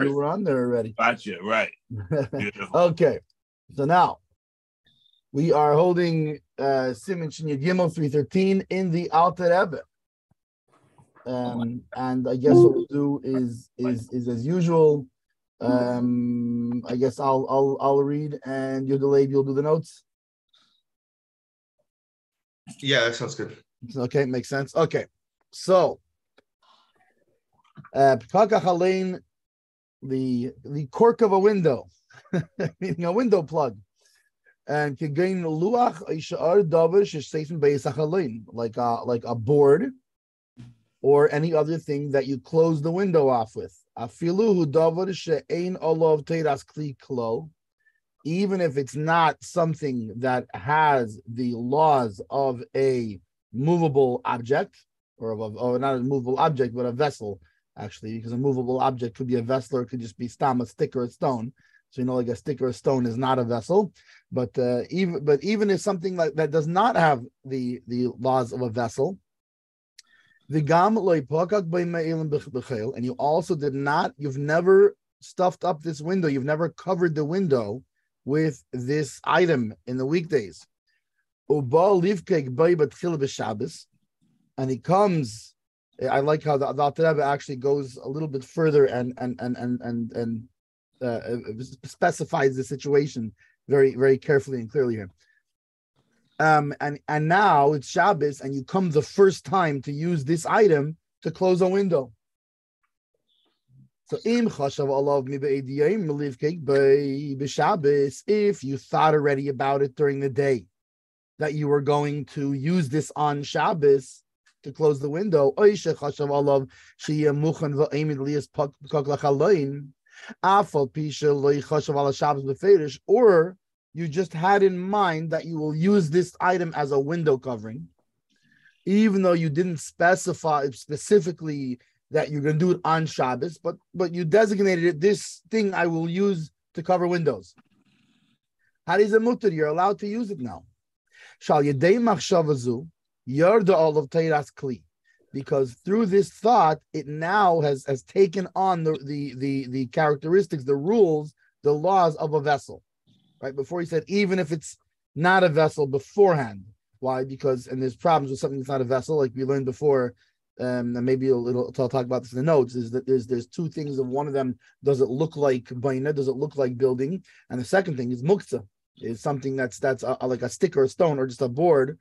You were on there already. Gotcha. Right. Beautiful. Okay. So now we are holding Siman Shin Yud Gimel 313 in the Alter Rebbe. And I guess what we'll do is as usual. I guess I'll read and you'll do the notes. Yeah, that sounds good. Okay, makes sense. Okay, so the cork of a window, meaning a window plug, and kigain luach ishar davar sheseifen beisachalein, like a board or any other thing that you close the window off with. Afilu davar she'ein olav teiras kli klo. Even if it's not something that has the laws of a movable object, or not a movable object, but a vessel, actually, because a movable object could be a vessel or it could just be a stick or a stone. So, like a stick or a stone is not a vessel. But even if something like that does not have the laws of a vessel, and you also you've never stuffed up this window, you've never covered the window with this item in the weekdays. And he comes. I like how the Alter Rebbe actually goes a little bit further and specifies the situation very, very carefully and clearly here. And now it's Shabbos, and you come the first time to use this item to close a window. So if you thought already about it during the day that you were going to use this on Shabbos to close the window, or you just had in mind that you will use this item as a window covering, even though you didn't specify specifically that you're going to do it on Shabbos, but you designated it, this thing I will use to cover windows. Hariza mutter, you're allowed to use it now. Shal yedei machshavazu yarda olav teiras kli, because through this thought, it now has taken on the characteristics, the rules, the laws of a vessel. Right before he said, even if it's not a vessel beforehand. Why? Because there's problems with something that's not a vessel, like we learned before. And maybe I'll talk about this in the notes, is that there's two things, and one of them, does it look like baina, does it look like building? And the second thing is muktzah, is something that's like a stick or a stone or just a board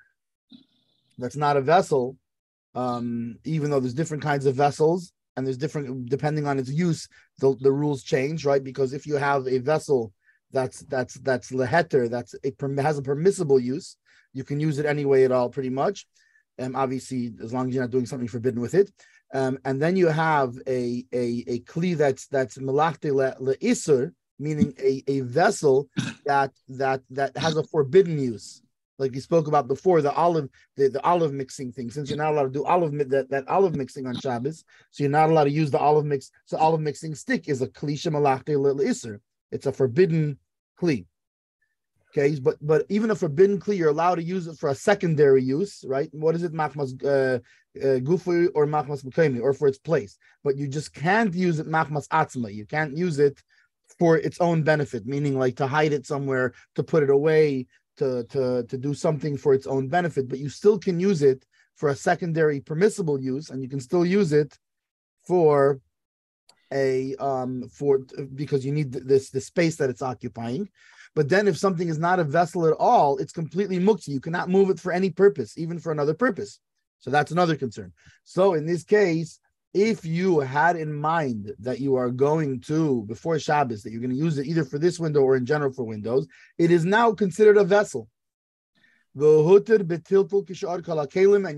that's not a vessel, even though there's different kinds of vessels, and there's different, depending on its use, the rules change, right? Because if you have a vessel that's leheter, has a permissible use, you can use it any way at all, pretty much. Obviously, as long as you're not doing something forbidden with it, and then you have a kli that's melachte leisur, meaning a vessel that has a forbidden use, like we spoke about before, the olive mixing thing. Since you're not allowed to do that olive mixing on Shabbos, so you're not allowed to use the olive mix. So olive mixing stick is a kli shemelachte leisur. It's a forbidden kli. Okay, but even a forbidden kli, you're allowed to use it for a secondary use, right? What is it, machmas gufi or machmas mekaymi, or for its place? But you just can't use it machmas atzma. You can't use it for its own benefit, meaning like to hide it somewhere, to put it away, to do something for its own benefit. But you still can use it for a secondary permissible use, and you can still use it for because you need the space that it's occupying. But then if something is not a vessel at all, it's completely muktzah. You cannot move it for any purpose, even for another purpose. So that's another concern. So in this case, if you had in mind that you are going to, before Shabbos, that you're going to use it either for this window or in general for windows, it is now considered a vessel. And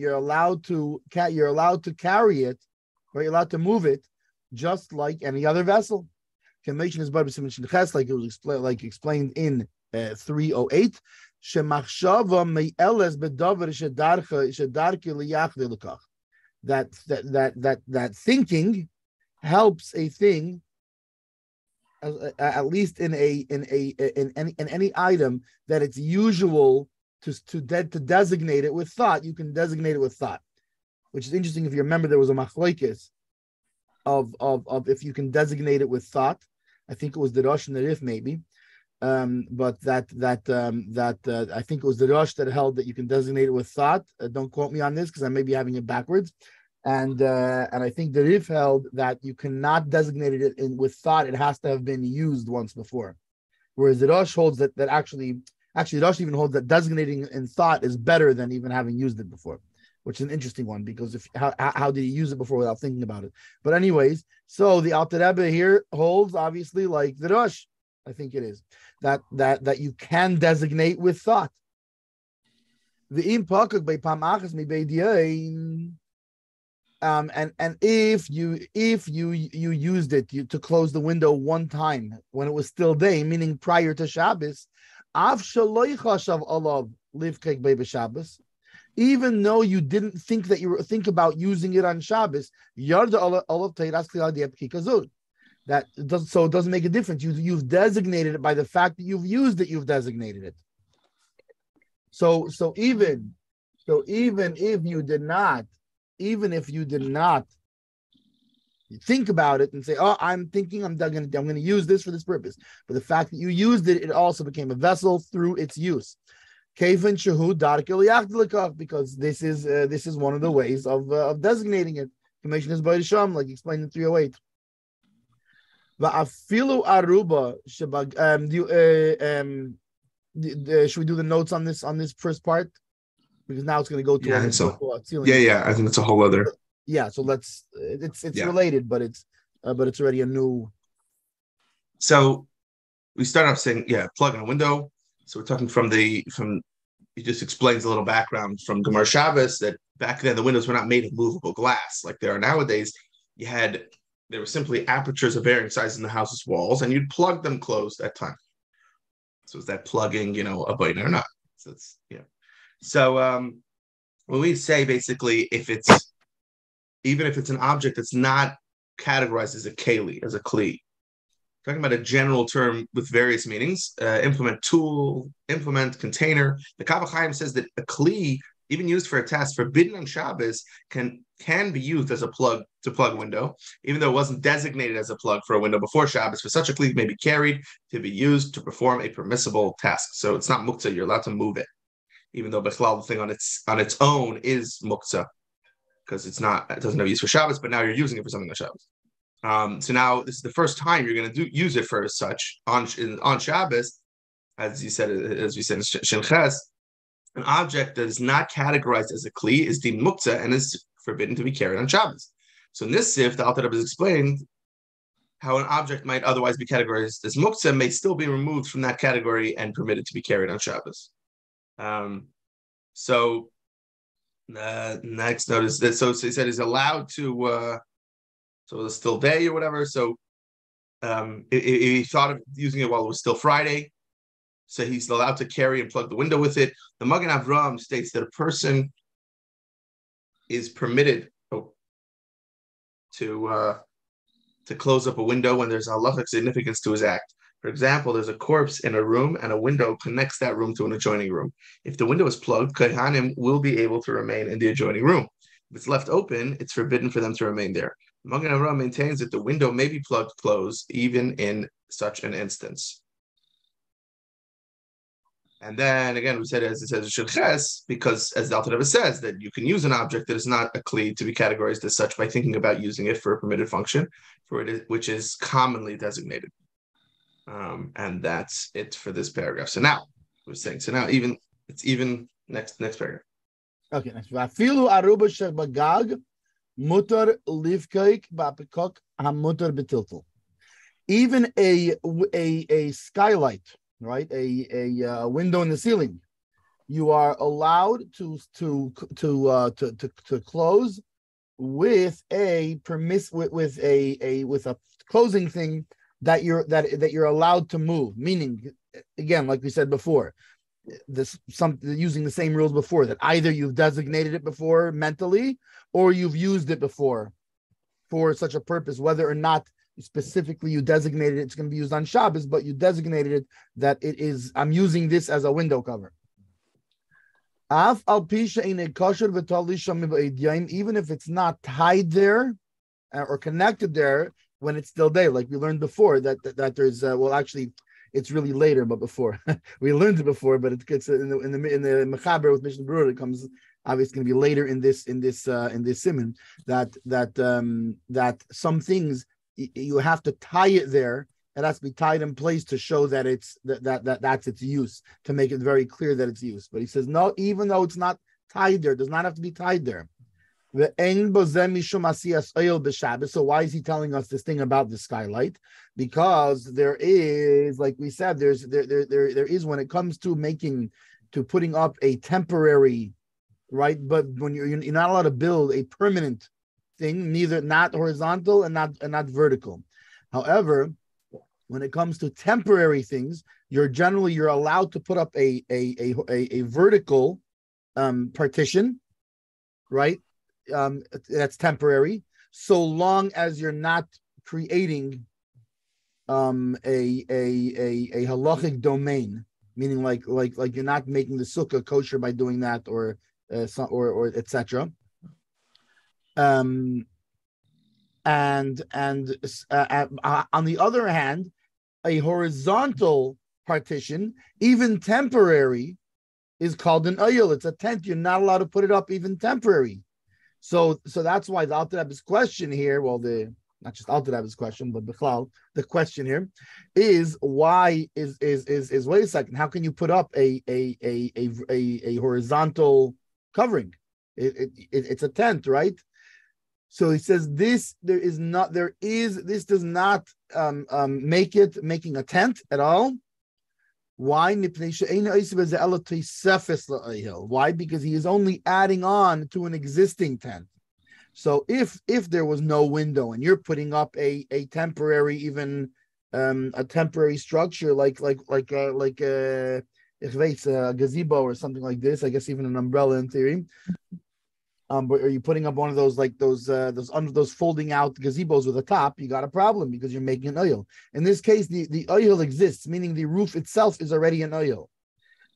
you're allowed to carry it, or you're allowed to move it just like any other vessel. Convention is like it was explained in 308. That thinking helps a thing, at least in any item that it's usual to designate it with thought. You can designate it with thought, which is interesting. If you remember, there was a machlokes of if you can designate it with thought. I think it was the Rosh and the Rif maybe. But I think it was the Rosh that held that you can designate it with thought. Don't quote me on this because I may be having it backwards. And I think the Rif held that you cannot designate it with thought. It has to have been used once before. Whereas the Rosh holds that actually the Rosh even holds that designating in thought is better than even having used it before, which is an interesting one because how did he use it before without thinking about it? But anyways, so the Alter Rebbe here holds obviously like the Rosh. I think it is that you can designate with thought. And if you used it to close the window one time when it was still day, meaning prior to Shabbos, even though you didn't think that you were think about using it on Shabbos, that it doesn't make a difference. You've designated it by the fact that you've used it. You've designated it. So even if you did not think about it and say, "Oh, I'm going to use this for this purpose," but the fact that you used it, it also became a vessel through its use. Because this is one of the ways of designating it. Information is by Sham, like explained in 308. Aruba, should we do the notes on this first part? Because now it's going to go to I think so. I think it's a whole other. So let's. It's related, but it's already a new. So we start off saying, plug in a window. So we're talking from he just explains a little background from Gemara Shabbos that back then the windows were not made of movable glass like there are nowadays. There were simply apertures of varying sizes in the house's walls, and you'd plug them closed at time. So is that plugging, a button or not? So it's So when we say basically even if it's an object that's not categorized as a keli, as a kli, talking about a general term with various meanings, implement tool, implement container. The Kaf HaChaim says that a kli, even used for a task forbidden on Shabbos, can be used as a plug to plug a window, even though it wasn't designated as a plug for a window before Shabbos. For such a kli may be carried to be used to perform a permissible task. So it's not muktzah, you're allowed to move it, even though Bechlal, the thing on its own is muktzah, because it doesn't have use for Shabbos, but now you're using it for something on Shabbos. So now this is the first time you're going to use it for such on Shabbos, as we said in Shinches. An object that is not categorized as a kli is deemed muktzah and is forbidden to be carried on Shabbos. So in this sif, the Alter Rebbe has explained how an object might otherwise be categorized as muktzah may still be removed from that category and permitted to be carried on Shabbos. Next notice that so he said he's allowed to so it's still day or whatever. So he thought of using it while it was still Friday. So he's allowed to carry and plug the window with it. The Magen Avraham states that a person is permitted to close up a window when there's a halachic significance to his act. For example, there's a corpse in a room and a window connects that room to an adjoining room. If the window is plugged, Kohanim will be able to remain in the adjoining room. If it's left open, it's forbidden for them to remain there. Magen Avraham maintains that the window may be plugged closed even in such an instance. And then again, we said, as it says, Shilches, because as the Alter Rebbe says, that you can use an object that is not a kli to be categorized as such by thinking about using it for a permitted function, which is commonly designated. And that's it for this paragraph. So now we're saying, it's even next paragraph. Okay, next. Vafilu aruba shebagag mutar livkaik ba'pekok hamutar betiltel. Even a skylight, right? A window in the ceiling, you are allowed to close with a closing thing that you're allowed to move. Meaning, again, like we said before, using the same rules before, that either you've designated it before mentally or you've used it before for such a purpose, whether or not specifically you designated it's going to be used on Shabbos, but you designated it that I'm using this as a window cover. Even if it's not tied there, or connected there when it's still day, like we learned before that there's actually it's really later, but before we learned it before, but it gets in the Mechaber with Mishnah Berurah, it comes obviously going to be later in this siman that some things you have to tie it there. It has to be tied in place to show that it's that's its use, to make it very clear that it's use. But he says no, even though it's not tied there, it does not have to be tied there. So why is he telling us this thing about the skylight? Because there is, like we said, there is when it comes to putting up a temporary, right? But when you're not allowed to build a permanent thing, not horizontal and not vertical. However, when it comes to temporary things, you're allowed to put up a vertical partition, right? That's temporary, so long as you're not creating a halachic domain, meaning like you're not making the sukkah kosher by doing that, or etc. And on the other hand, a horizontal partition, even temporary, is called an oyel. It's a tent. You're not allowed to put it up even temporary. So that's why the Alter Rebbe's question here, not just Alter Rebbe's question, but the question here is why is wait a second, how can you put up a horizontal covering? It's a tent, right? So he says this does not make it making a tent at all. Why? Why? Because he is only adding on to an existing tent. So if there was no window and you're putting up a temporary, even a temporary structure like a gazebo or something like this, I guess even an umbrella in theory. But are you putting up one of those those folding out gazebos with a top? You got a problem because you're making an oyel. In this case, the oyel exists, meaning the roof itself is already an oyel.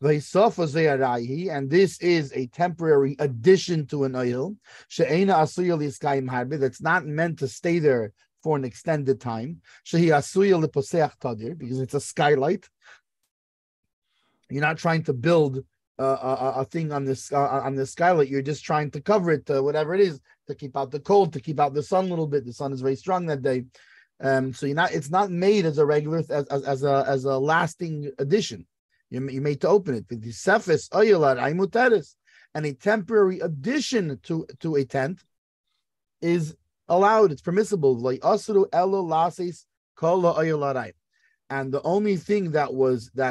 And this is a temporary addition to an oyel. That's not meant to stay there for an extended time. Because it's a skylight. You're not trying to build a thing on this skylight. You're just trying to cover it, whatever it is, to keep out the cold, to keep out the sun a little bit. The sun is very strong that day, so it's not made as a regular as a lasting addition. You made to open it with the sefes oyelar aimuteres, and a temporary addition to a tent is allowed. It's permissible. Like asru elo lasis kol oyelarai, and the only thing that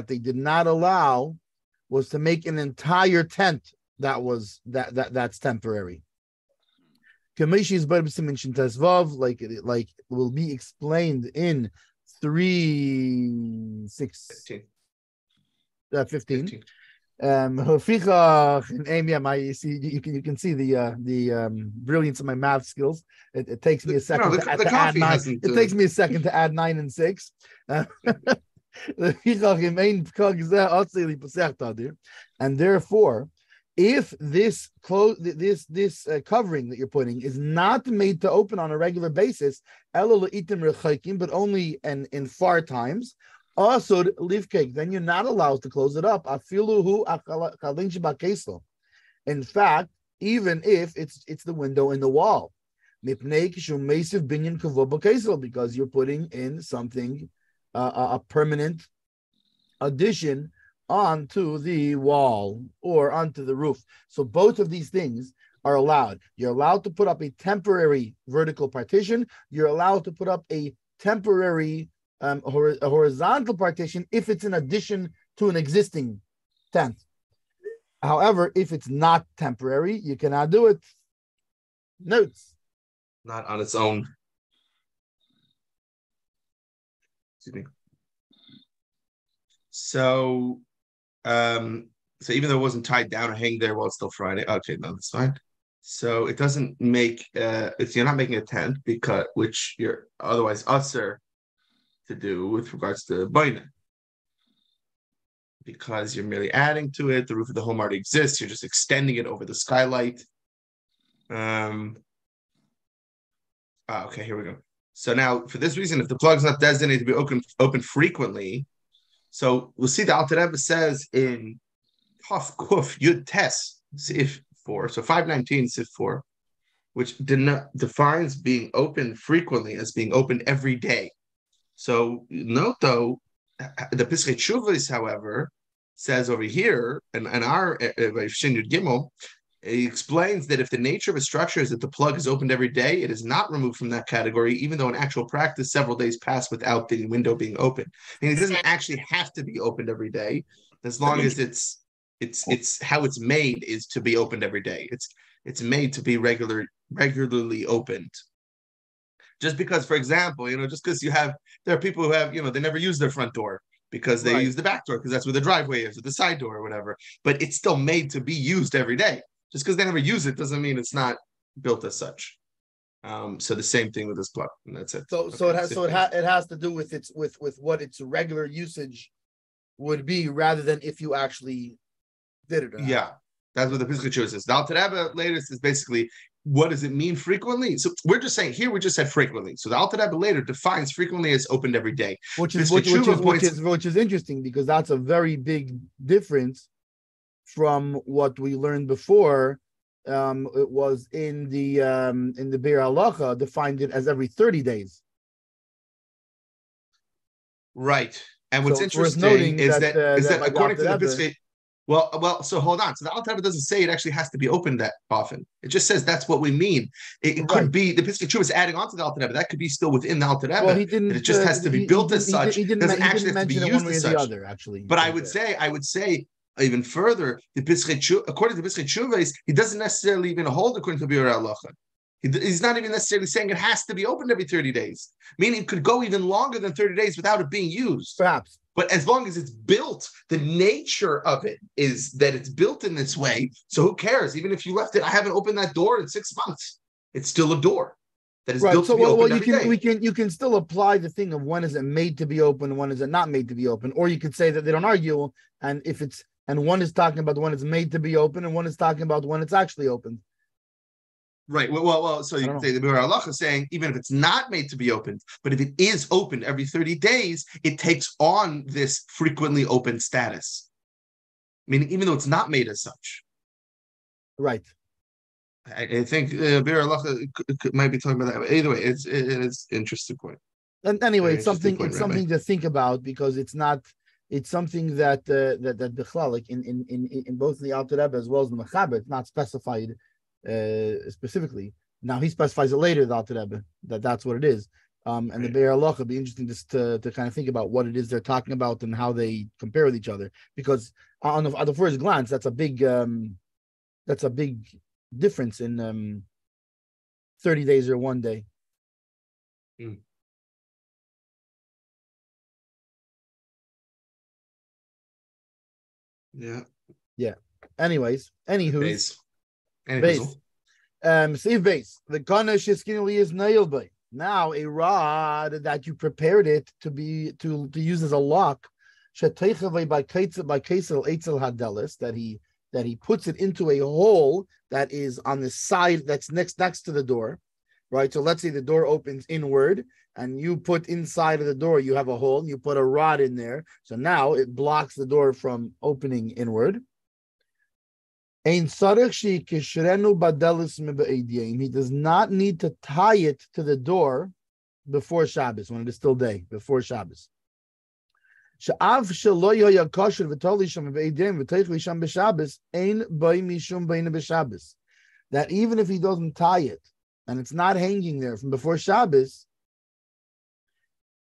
they did not allow was to make an entire tent that's temporary. Like will be explained in 3:15. You can see the brilliance of my math skills. It takes me a second to add 9. It takes me a second to add 9 and 6. And therefore, if this covering that you're putting is not made to open on a regular basis, but only in far times, then you're not allowed to close it up. In fact, even if it's the window in the wall, because you're putting in something, a permanent addition onto the wall or onto the roof. So both of these things are allowed. You're allowed to put up a temporary vertical partition. You're allowed to put up a temporary a horizontal partition if it's in addition to an existing tent. However, if it's not temporary, you cannot do it. Notes. Not on its own. Excuse me. So even though it wasn't tied down or hanging there while it's still Friday, okay, no, that's fine. So it doesn't make if you're not making a tent which you're otherwise usher to do with regards to Baina, because you're merely adding to it. The roof of the home already exists. You're just extending it over the skylight. Okay, here we go. So now, for this reason, if the plug is not designated to be open frequently, so we'll see the Alter Rebbe says in Taf Kuf Yud Tes Sif 4, so 519 Sif 4, which defines being open frequently as being open every day. So note though, the Pischei Teshuvos, however, says over here, and our Shin Yud Gimel, he explains that if the nature of a structure is that the plug is opened every day, it is not removed from that category, even though in actual practice, several days pass without the window being open. And it doesn't actually have to be opened every day, as long as it's how it's made is to be opened every day. It's made to be regularly opened. Just because, for example, just because there are people who have, they never use their front door because they use the back door because that's where the driveway is, or the side door or whatever. But it's still made to be used every day. Just because they never use it doesn't mean it's not built as such. So the same thing with this plug, and that's it. So it has to do with what its regular usage would be, rather than if you actually did it. Yeah, that's what the Pischei Teshuvos says. The Alter Rebbe later is basically, what does it mean frequently? So we're just saying here, we just said frequently. So the Alter Rebbe later defines frequently as opened every day, which is interesting, because that's a very big difference from what we learned before. It was in the Be'er Halacha defined it as every 30 days. Right. And what's interesting is that according to the Pischei, well, so hold on. So the Alter Rebbe doesn't say it actually has to be opened that often. It just says that's what we mean. It could be the Pischei Teshuvos adding on to the Alter Rebbe. That could be still within the Alter Rebbe. Well, he didn't. It just has to be built as such. It doesn't actually have to be used as such. But I would say even further, according to the Pischei Teshuvos, he doesn't necessarily even hold according to Be'er Halacha. He's not even necessarily saying it has to be opened every 30 days. Meaning it could go even longer than 30 days without it being used. Perhaps. But as long as it's built, the nature of it is that it's built in this way. So who cares? Even if you left it, I haven't opened that door in 6 months. It's still a door that is built to be opened every day. You can still apply the thing of when is it made to be open and when is it not made to be open. Or you could say that they don't argue, and one is talking about when it's made to be open and one is talking about when it's actually opened. Right. Well. So you can say the Be'er Halacha is saying even if it's not made to be opened, but if it is opened every 30 days, it takes on this frequently open status. Meaning, even though it's not made as such. Right. I think Be'er Halacha might be talking about that. Either way, it's an interesting point. And anyway, it's something to think about, because it's something that Bichlal, like in both the Alter Rebbe as well as the Mechaber, it's not specified specifically. Now he specifies it later, the Alter Rebbe, that's what it is. And the Be'er Halacha would be interesting just to kind of think about what it is they're talking about and how they compare with each other. Because on the first glance, that's a big difference in 30 days or 1 day. Yeah. Anyways, anywho. Base. Steve Base. The Ganesh is nailed by. Now a rod that you prepared it to use as a lock, that he puts it into a hole that is on the side that's next to the door, right? So let's say the door opens inward, and you put inside of the door, you have a hole, and you put a rod in there. So now it blocks the door from opening inward. He does not need to tie it to the door before Shabbos, when it is still day, before Shabbos. That even if he doesn't tie it, and it's not hanging there from before Shabbos,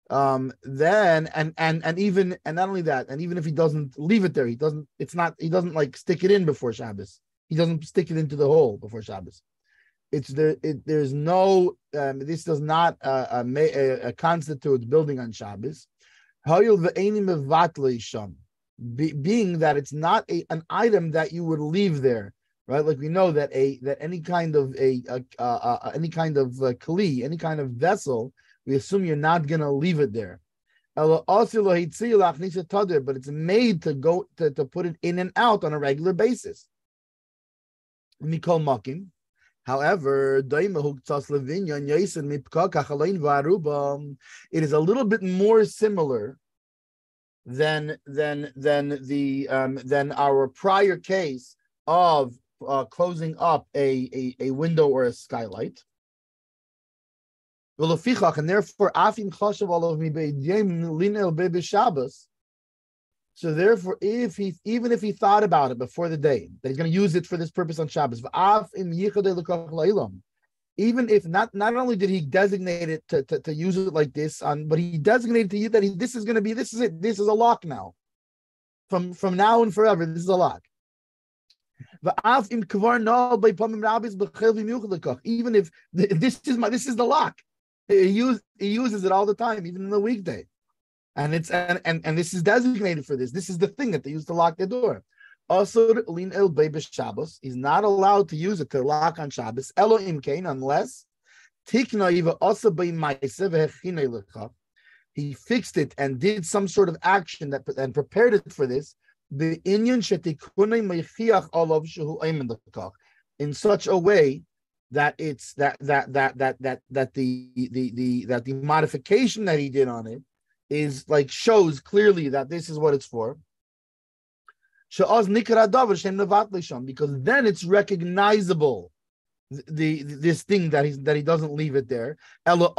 then not only that, and even if he doesn't leave it there, he doesn't like stick it in before Shabbos. He doesn't stick it into the hole before Shabbos. There's no this does not constitute building on Shabbos. Being that it's not an item that you would leave there, right? Like we know that any kind of kli, any kind of vessel, we assume you're not going to leave it there. But it's made to go to put it in and out on a regular basis. Mikol makim, However, it is a little bit more similar than our prior case of closing up a window or a skylight. And therefore, so therefore, even if he thought about it before the day that he's going to use it for this purpose on Shabbos, even if not only did he designate it to use it like this, but he designated to you that this is it. This is a lock now. From now and forever, this is a lock. Even if this is the lock, he uses it all the time, even in the weekday. And it's and this is designated for this. This is the thing that they use to lock the door. Also, lin el Shabbos, he's not allowed to use it to lock on Shabbos. Elo imkain, unless tikna also by he fixed it and did some sort of action and prepared it for this. The inyan shetikune meichiach olav shehu aimen lekach, in such a way that it's that the modification that he did on it is like shows clearly that this is what it's for. Because then it's recognizable, this thing that he doesn't leave it there. But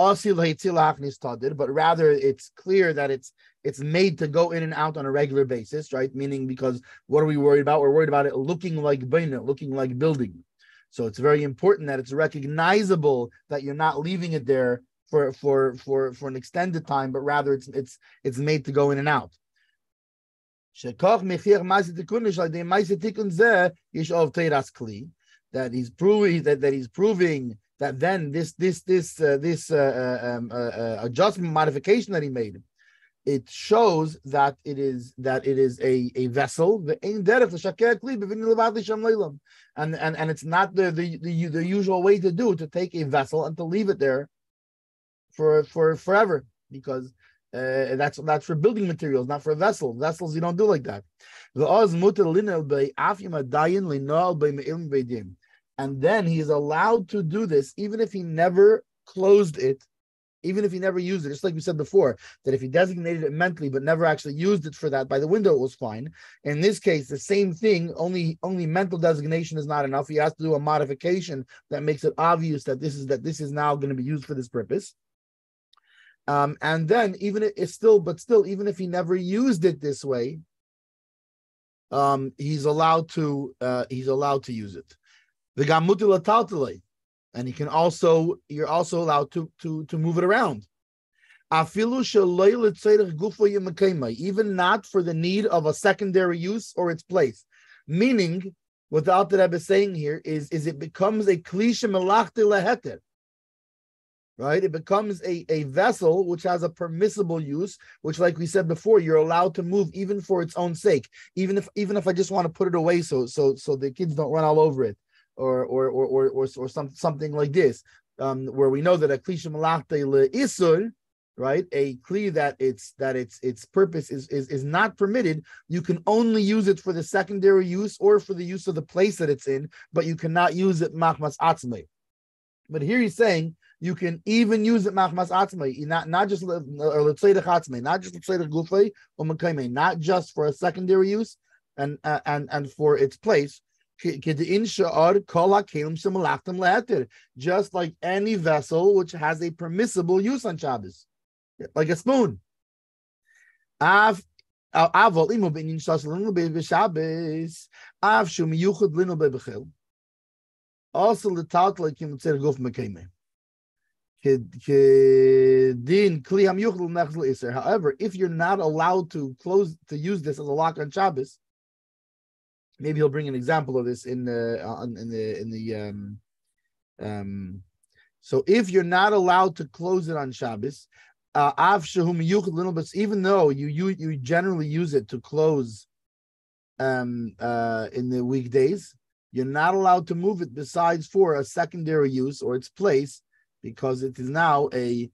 rather it's clear that it's made to go in and out on a regular basis, right? Meaning, because what are we worried about? We're worried about it looking like baina, looking like building. So it's very important that it's recognizable that you're not leaving it there for an extended time, but rather it's made to go in and out. That he's proving that then this adjustment modification that he made, it shows that it is a vessel, and it's not the usual way to take a vessel and to leave it there for forever, because that's for building materials, not for vessels. Vessels you don't do like that. And then he is allowed to do this even if he never closed it, even if he never used it. Just like we said before, that if he designated it mentally but never actually used it for that by the window, it was fine. In this case, the same thing, only mental designation is not enough. He has to do a modification that makes it obvious that this is now going to be used for this purpose. And then even even if he never used it this way, he's allowed to use it. The gamutil, and you're also allowed to move it around. Even not for the need of a secondary use or its place. Meaning, what the Alter Rebbe is saying here is it becomes a klisha melachti leheter. Right, it becomes a vessel which has a permissible use, which, like we said before, you're allowed to move even for its own sake. Even if I just want to put it away so the kids don't run all over it, or something like this, where we know that a kli shemalachta leisur, right, a kli that its purpose is not permitted. You can only use it for the secondary use or for the use of the place that it's in, but you cannot use it machmas atzmei. But here he's saying you can even use it machmas atzmei, not just letzedek atzmei, not just letzedek gufay or mekayme, not just for a secondary use and for its place. Just like any vessel which has a permissible use on Shabbos, like a spoon. Also, the taut like him said guf mekayme. However, if you're not allowed to use this as a lock on Shabbos, maybe he'll bring an example of this so if you're not allowed to close it on Shabbos, even though you generally use it to close in the weekdays, you're not allowed to move it besides for a secondary use or its place, because it is now a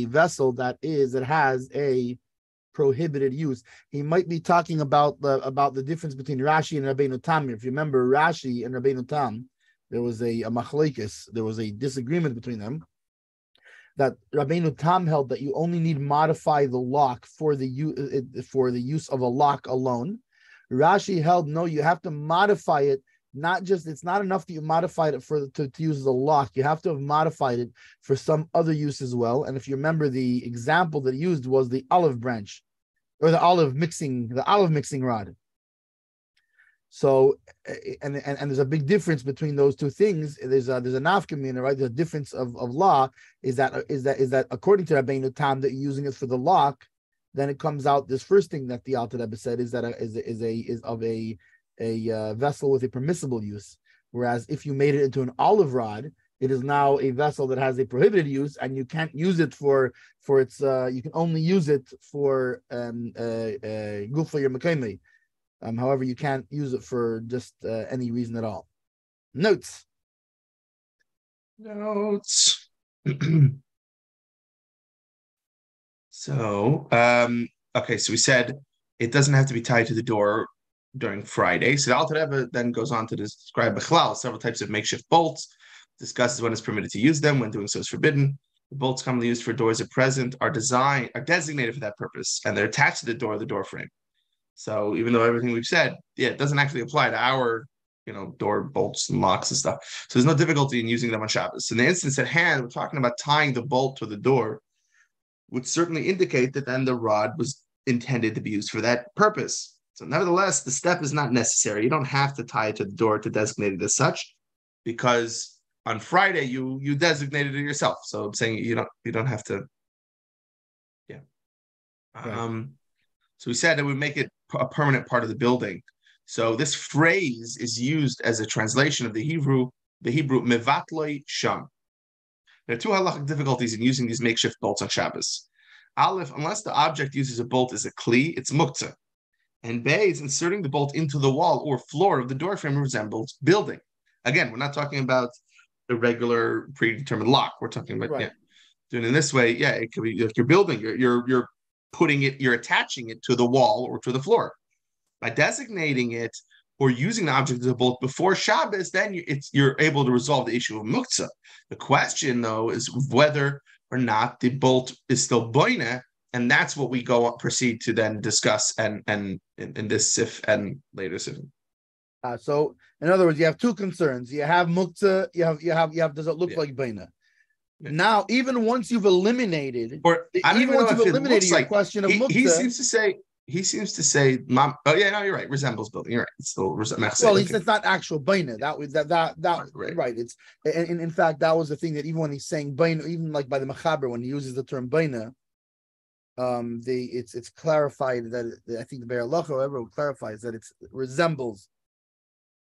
vessel that has a prohibited use. He might be talking about the difference between Rashi and Rabbeinu Tam. If you remember, Rashi and Rabbeinu Tam, there was a machlekes, there was a disagreement between them, that Rabbeinu Tam held that you only need modify the lock for the use of a lock alone. Rashi held no, you have to modify it. Not just, it's not enough that you modified it to use as a lock. You have to have modified it for some other use as well. And if you remember, the example that he used was the olive branch, or the olive mixing rod. So, and there's a big difference between those two things. There's a nafkamina, right? The difference of law is that according to Rabbeinu Tam, that you're using it for the lock, then it comes out this first thing that the Alter Rebbe said is of a vessel with a permissible use, whereas if you made it into an olive rod, it is now a vessel that has a prohibited use, and you can't use it for its. You can only use it for gufa your mekayme. However, you can't use it for just any reason at all. Notes. So, okay, so we said it doesn't have to be tied to the door during Friday. So the Alter Rebbe then goes on to describe Bechlal, several types of makeshift bolts, discusses when it's permitted to use them, when doing so is forbidden. The bolts commonly used for doors at present are designated for that purpose, and they're attached to the door frame. So even though everything we've said, it doesn't actually apply to our, door bolts and locks and stuff. So there's no difficulty in using them on Shabbos. In the instance at hand, we're talking about tying the bolt to the door, would certainly indicate that then the rod was intended to be used for that purpose. So nevertheless, the step is not necessary. You don't have to tie it to the door to designate it as such, because on Friday you designated it yourself. So I'm saying you don't have to. Yeah. Right. So we said that we make it a permanent part of the building. So this phrase is used as a translation of the Hebrew mevatloi sham. There are two halachic difficulties in using these makeshift bolts on Shabbos. Aleph, unless the object uses a bolt as a kli, it's muktzah. And Beis, inserting the bolt into the wall or floor of the doorframe resembles building. Again, we're not talking about a regular predetermined lock. We're talking about doing it in this way. Yeah, it could be like you're building. You're putting it. You're attaching it to the wall or to the floor. By designating it or using the object as a bolt before Shabbos, then you're able to resolve the issue of muktzah. The question, though, is whether or not the bolt is still boina. And that's what we proceed to then discuss and in this sif and later sif. So in other words, you have two concerns. You have muktzah. You have. Does it look like baina? Yeah. Now, even once you've eliminated, your question of muktzah, he seems to say, Mom. Oh yeah, no, you're right. Resembles building. You're right. It's still it's not actual baina. Right. It's in fact that was the thing that even when he's saying baina, even like by the Mechaber when he uses the term baina. It's clarified that I think the Be'er Halacha, however, clarifies that it resembles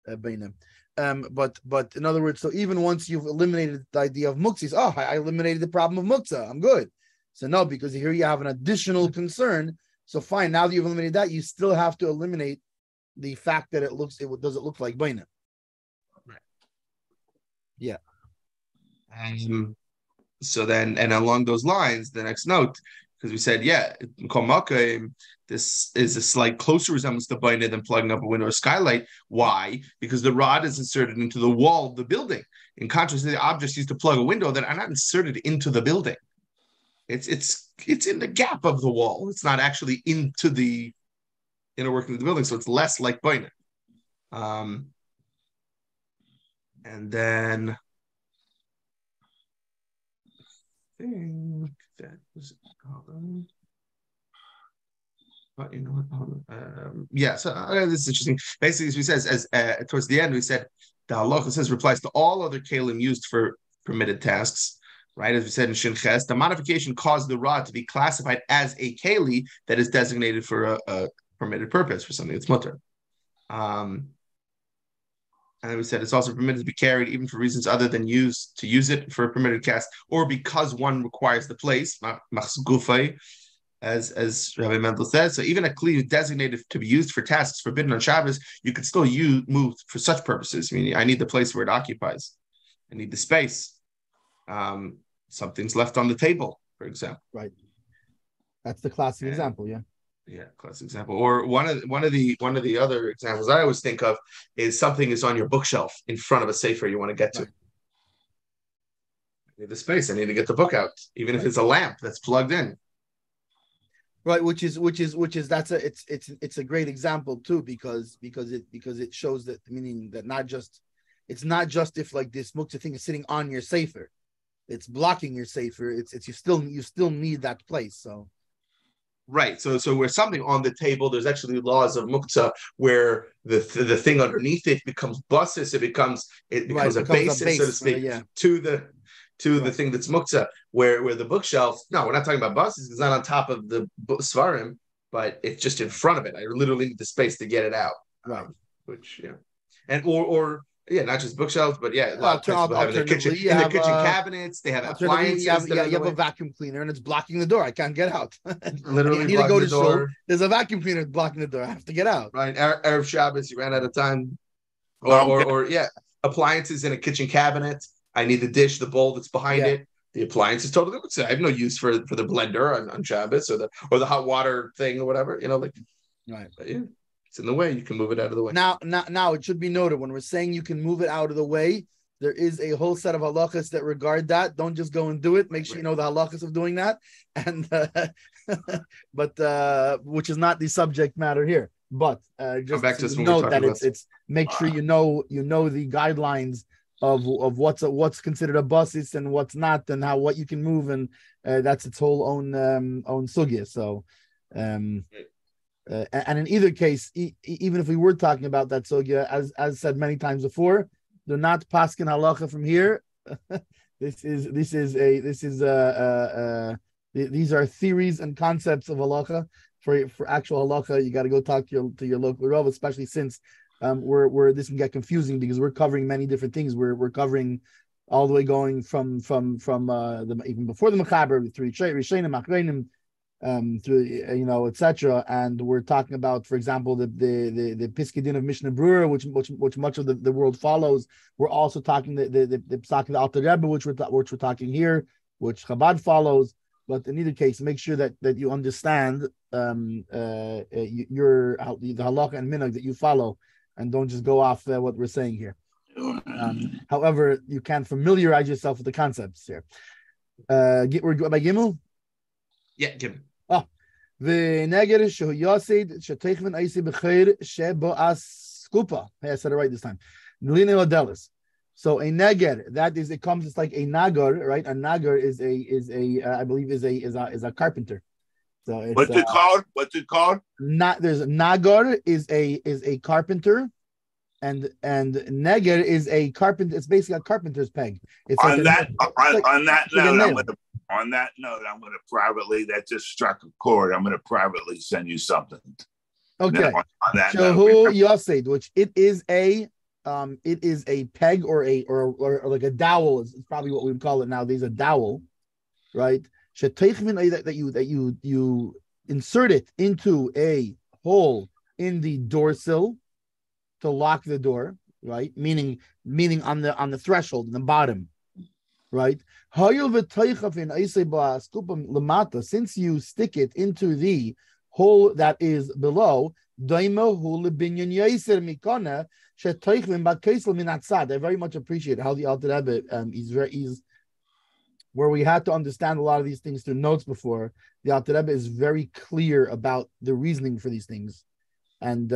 Beinah. But in other words, so even once you've eliminated the idea of muktzis, I eliminated the problem of muktzah, I'm good. So no, because here you have an additional concern. So fine, now that you've eliminated that, you still have to eliminate the fact that does it look like Beinah? Right. Yeah. So then, and along those lines, the next note. Because we said, this is a slight closer resemblance to Baina than plugging up a window or skylight. Why? Because the rod is inserted into the wall of the building. In contrast to the objects used to plug a window that are not inserted into the building. It's in the gap of the wall. It's not actually into the inner working of the building, so it's less like Baina. And then I think that was this is interesting. Basically, as we said, as towards the end, we said the halacha says replies to all other kalim used for permitted tasks. Right, as we said in Shin Ches, the modification caused the rod to be classified as a keli that is designated for a permitted purpose, for something that's mutter. And then we said it's also permitted to be carried even for reasons other than to use it for a permitted cast, or because one requires the place, as Rabbi Mendel says. So even a kli designated to be used for tasks forbidden on Shabbos, you could still move for such purposes. I mean, I need the place where it occupies. I need the space. Something's left on the table, for example. Right. That's the classic example, yeah. Yeah, classic example. Or one of the other examples I always think of is something is on your bookshelf in front of a sefer you want to get to. Right. I need the space. I need to get the book out, even if it's a lamp that's plugged in. Right, which is it's a great example too, because it shows that, meaning that it's not just if like this muktzah thing is sitting on your sefer, it's blocking your sefer. It's you still need that place. So Right. So where something on the table, there's actually laws of muktzah where the thing underneath it becomes basis. It becomes right, a basis, base, so to speak, yeah, to the right. thing that's muktzah. Where the bookshelf, no, we're not talking about basis. It's not on top of the svarim, but it's just in front of it. I literally need the space to get it out. Right. Which yeah, and or yeah, not just bookshelves, but yeah, a lot of times people have in their kitchen cabinets. They have appliances. You have a vacuum cleaner and it's blocking the door. I can't get out. Literally, I need to go to shul. There's a vacuum cleaner blocking the door. I have to get out. Right, Erev Shabbos, you ran out of time, or yeah, appliances in a kitchen cabinet. I need the dish, the bowl that's behind it. The appliance is totally. I have no use for the blender on Shabbos or the hot water thing or whatever. Right. But yeah. It's in the way. You can move it out of the way. Now, it should be noted when we're saying you can move it out of the way, there is a whole set of halachas that regard that. Don't just go and do it. Make sure you know the halachas of doing that, and but which is not the subject matter here. But just back to note that it's make sure you know the guidelines of what's considered a basis and what's not, and what you can move, and that's its whole own sugya. So. And in either case, even if we were talking about that sugya, as said many times before, do not paskin halacha from here. These are theories and concepts of halacha. For actual halacha, you got to go talk to your local rav, especially since we're this can get confusing because we're covering many different things. We're covering all the way going from even before the mechaber through Rishonim, Achreinim, through etc. And we're talking about, for example, the Piskei Din of Mishnah Brura, which much of the world follows. We're also talking the Psak of the Alter Rebbe, which we're talking here, which Chabad follows. But in either case, make sure that you understand the halakha and minhag that you follow, and don't just go off what we're saying here. However, you can familiarize yourself with the concepts here. We're by Gimel. Yeah, Gimel. ונגר שהוא יוסיד שתכוון אייסי בחיר שבו אסקופה. Hey, I said it right this time. Nilina Odelis. So a neger, it's like a nagar, right? A nagar is I believe is a carpenter. So it's, what's it called? There's nagar is a carpenter, and neger is a carpenter. It's basically a carpenter's peg. It's on that note, I'm going to privately, that just struck a chord. I'm going to privately send you something. Okay. On that Shahu Yasid, which it is a peg or like a dowel is probably what we would call it nowadays, a dowel, right? That you insert it into a hole in the door sill to lock the door, right? Meaning on the threshold in the bottom. Right? Since you stick it into the hole that is below, I very much appreciate how the Alter Rebbe is where we had to understand a lot of these things through notes before. The Alter Rebbe is very clear about the reasoning for these things and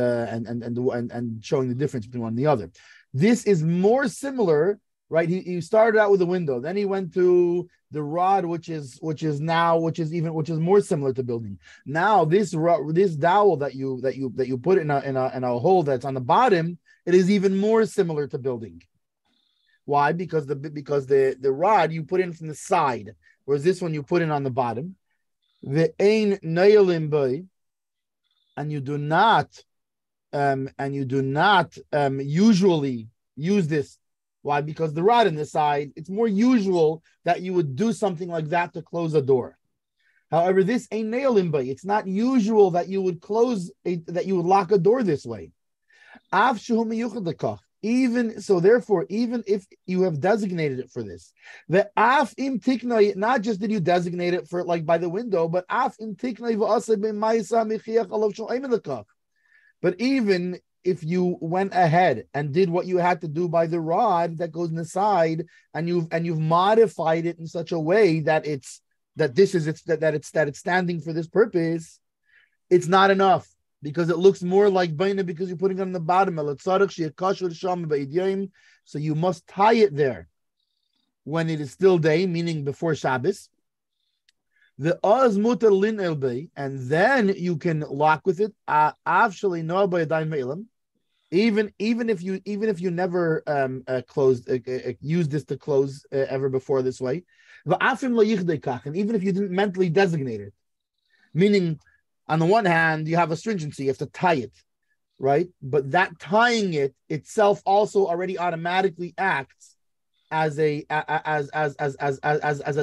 showing the difference between one and the other. This is more similar. Right, he started out with a window, then he went to the rod, which is more similar to building. Now this dowel that you put in a hole that's on the bottom, it is even more similar to building. Why? Because the rod you put in from the side, whereas this one you put in on the bottom. The ein nailim boy, and you do not usually use this. Why? Because the rod in the side, it's more usual that you would do something like that to close a door. However, this ain't nail in bay. It's not usual that you would lock a door this way. even so, therefore, even if you have designated it for this, the af im tiknai, not just did you designate it for like by the window, but af im tiknai but even if you went ahead and did what you had to do by the rod that goes in the side, and you've modified it in such a way that it's standing for this purpose, it's not enough because it looks more like baina because you're putting it on the bottom. So you must tie it there when it is still day, meaning before Shabbos. The oz mutar lin elbei, and then you can lock with it. Even if you never used this to close ever before this way, and even if you didn't mentally designate it, meaning on the one hand you have astringency, you have to tie it, right? But that tying it itself also already automatically acts as a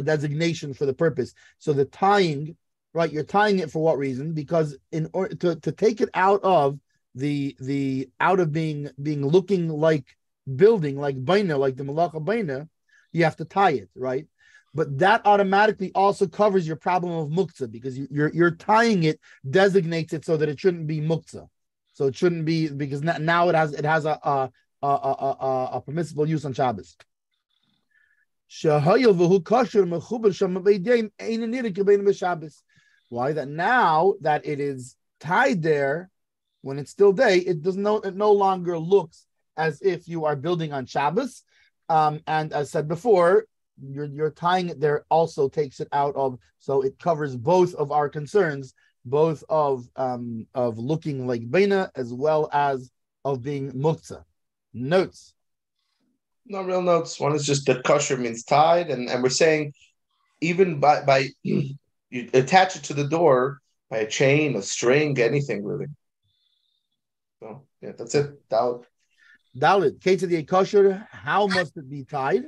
designation for the purpose. So the tying, right? You're tying it for what reason? Because in order to take it out of the out of being looking like building, like baina, like the malacha baina, you have to tie it, right? But that automatically also covers your problem of muktzah, because you're tying it designates it so that it shouldn't be muktzah. So it shouldn't be, because now it has a permissible use on Shabbos. Why? That now that it is tied there, when it's still day, it no longer looks as if you are building on Shabbos. And as said before, you're tying it there also takes it out of, so it covers both of our concerns, both of looking like Baina as well as of being Muktzah. Notes. No real notes. One is just that kosher means tied, and we're saying even by you attach it to the door by a chain, a string, anything really. So yeah, that's it. Dalit. Case of the kosher, how must it be tied?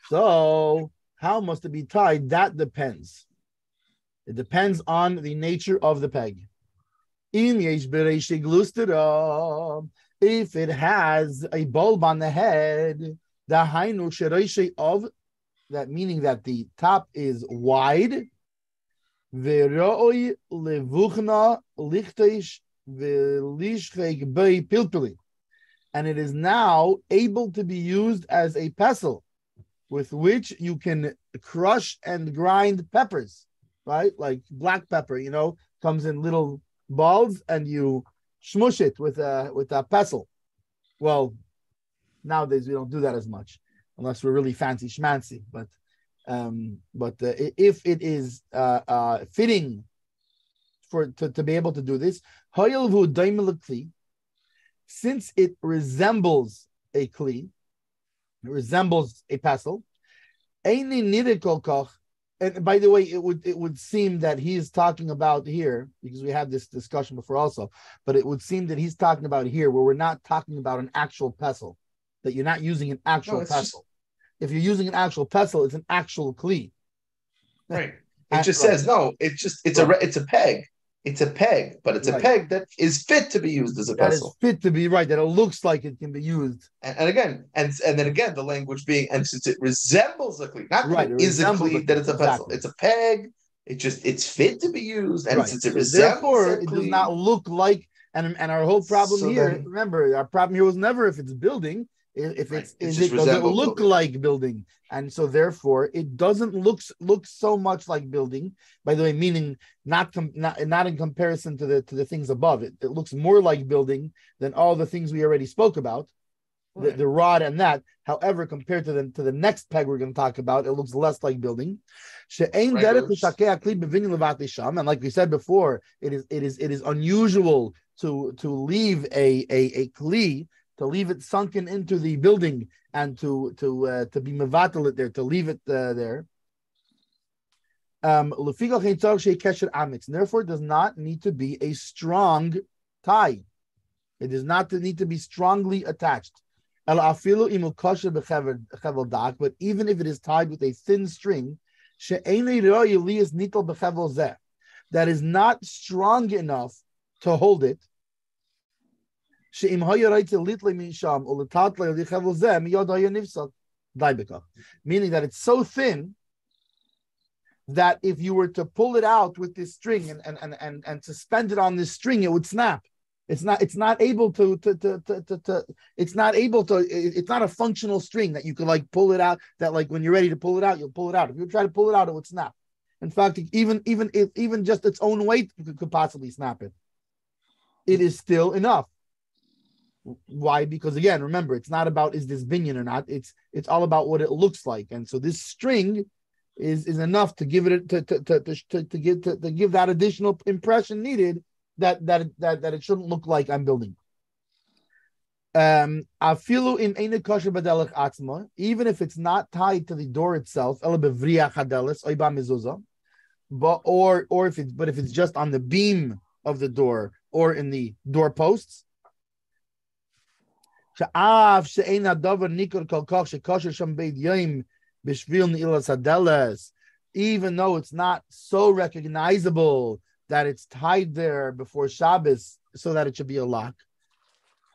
So how must it be tied? That depends. It depends on the nature of the peg. If it has a bulb on the head, that meaning that the top is wide, and it is now able to be used as a pestle with which you can crush and grind peppers, right? Like black pepper, comes in little balls, and you smush it with a pestle. Well, nowadays we don't do that as much, unless we're really fancy schmancy. But if it is fitting to be able to do this, since it resembles a kli, it resembles a pestle. And by the way, it would seem that he's talking about here, because we had this discussion before also, but it would seem that he's talking about here where we're not talking about an actual pestle, that you're not using an actual pestle. If you're using an actual pestle, it's an actual kli. Right. It just says no. It's a peg. It's a peg, but it's a peg that is fit to be used as a pestle. That is fit to be that it looks like it can be used. And again, and then again, the language being, and since it resembles a cleat, not is a cleat that it's a pestle. It's a peg. It's fit to be used, and since it resembles, therefore, it does not look like. And our whole problem here, remember, our problem here was never if it's building. If does it look like building, and so therefore it doesn't look so much like building. By the way, meaning not in comparison to the things above it. It looks more like building than all the things we already spoke about, the rod and that. However, compared to the next peg we're going to talk about, it looks less like building. And like we said before, it is unusual to leave a kli, to leave it sunken into the building, and to be mevatel it there, to leave it there. And therefore, it does not need to be a strong tie. It does not need to be strongly attached. But even if it is tied with a thin string, that is not strong enough to hold it, Meaning that it's so thin that if you were to pull it out with this string and suspend it on this string, it would snap. It's not a functional string that you could like pull it out, that like when you're ready to pull it out, you'll pull it out. If you try to pull it out, it would snap. In fact, even just its own weight could possibly snap it. It is still enough. Why? Because again, remember, it's not about is this binyan or not. It's all about what it looks like. And so this string is enough to give it to give that additional impression needed that it shouldn't look like I'm building. Afilu in eine kosher badelach atzma, even if it's not tied to the door itself, ela bevriach hadelis oy ba mezuzah, but if it's just on the beam of the door or in the doorposts. Sha'av she'ein hadavar nikor kol kach shekosher sham beid yom b'shvil ni'ilas hadelis, even though it's not so recognizable that it's tied there before Shabbos so that it should be a lock.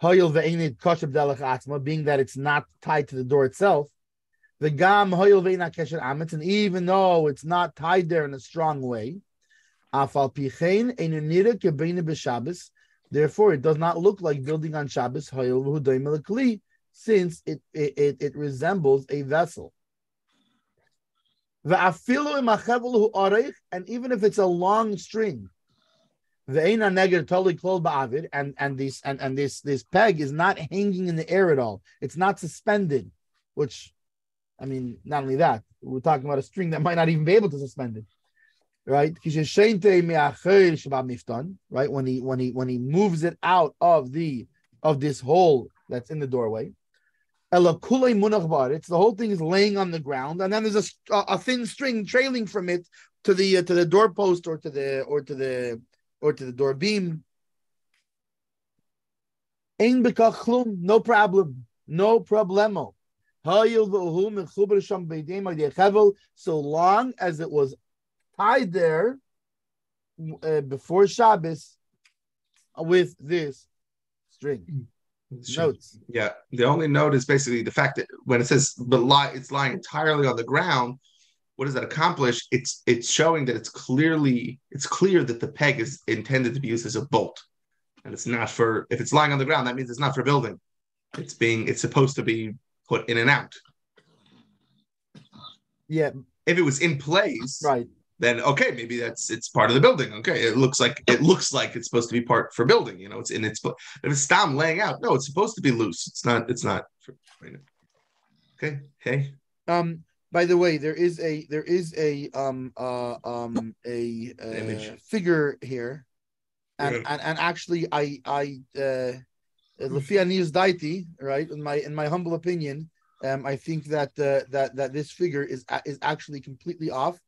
Hoyel ve'enit kosher b'delach atzma, being that it's not tied to the door itself. The gam hoyel ve'enat kesher ametz, and even though it's not tied there in a strong way, afal pichein einunira kebeina b'Shabbos, therefore it does not look like building on Shabbos, hoyel v'hudoim l'kli, since it resembles a vessel. Ve'afilu imachevel hu orech, and even if it's a long string, ve'eina neger totally klol ba'avid, and this peg is not hanging in the air at all. It's not suspended, which, I mean, not only that, we're talking about a string that might not even be able to suspend it, right? Right, when he moves it out of this hole that's in the doorway. It's the whole thing is laying on the ground, and then there's a thin string trailing from it to the doorpost or to the door beam. No problem, no problemo. So long as it was tied there before Shabbos with this string. Notes. Yeah, the only note is basically the fact that when it says it's lying entirely on the ground, what does that accomplish? It's showing that it's clear that the peg is intended to be used as a bolt, and it's not for, if it's lying on the ground, that means it's not for building. It's supposed to be put in and out. Yeah. If it was in place, right, then okay, maybe it's part of the building. Okay, it looks like it's supposed to be part for building. It's in its. If it's stam laying out, no, it's supposed to be loose. It's not. Okay. Hey. By the way, there is a figure here, and actually I Lefia Nius Daiti, right? In my humble opinion, I think that this figure is actually completely off,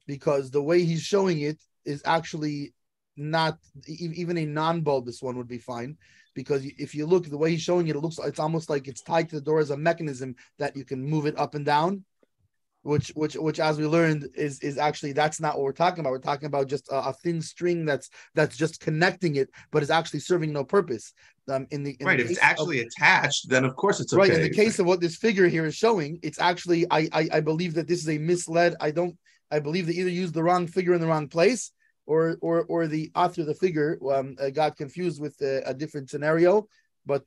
because the way he's showing it is actually not, even a non-bulbous one would be fine, because if you look the way he's showing it, it's almost like it's tied to the door as a mechanism that you can move it up and down, which as we learned is actually, that's not what we're talking about. We're talking about just a thin string that's just connecting it, but is actually serving no purpose. If it's actually attached, then of course it's okay. Right. In the case of what this figure here is showing, it's actually, I believe that this is a misled. I believe they either used the wrong figure in the wrong place, or the author of the figure got confused with a different scenario. But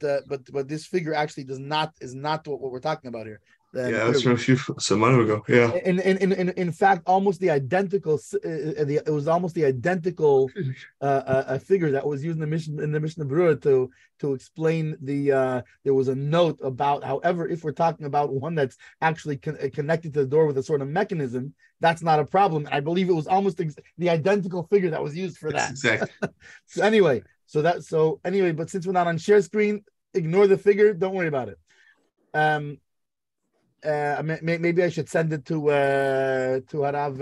this figure actually is not what we're talking about here. That's from some money ago. Yeah. In fact, almost the identical. It was almost the identical figure that was used in the Mishnah Berurah to explain the. There was a note about, however, if we're talking about one that's actually connected to the door with a sort of mechanism, that's not a problem. I believe it was almost the identical figure that was used for that. Exactly. So anyway, but since we're not on share screen, ignore the figure. Don't worry about it. Maybe I should send it to Harav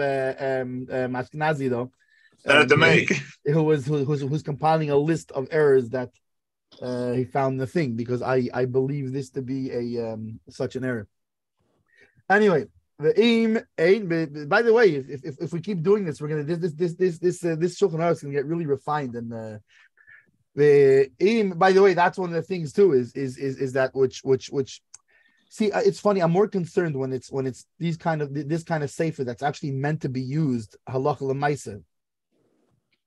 Ashkenazi though. Send it to me. Who's compiling a list of errors that he found in the thing, because I believe this to be such an error. Anyway, by the way, if we keep doing this, we're gonna this Shulchan Aruch is gonna get really refined, and By the way, that's one of the things too. Is that which. See, it's funny. I'm more concerned when it's this kind of sefer that's actually meant to be used halacha l'maisa.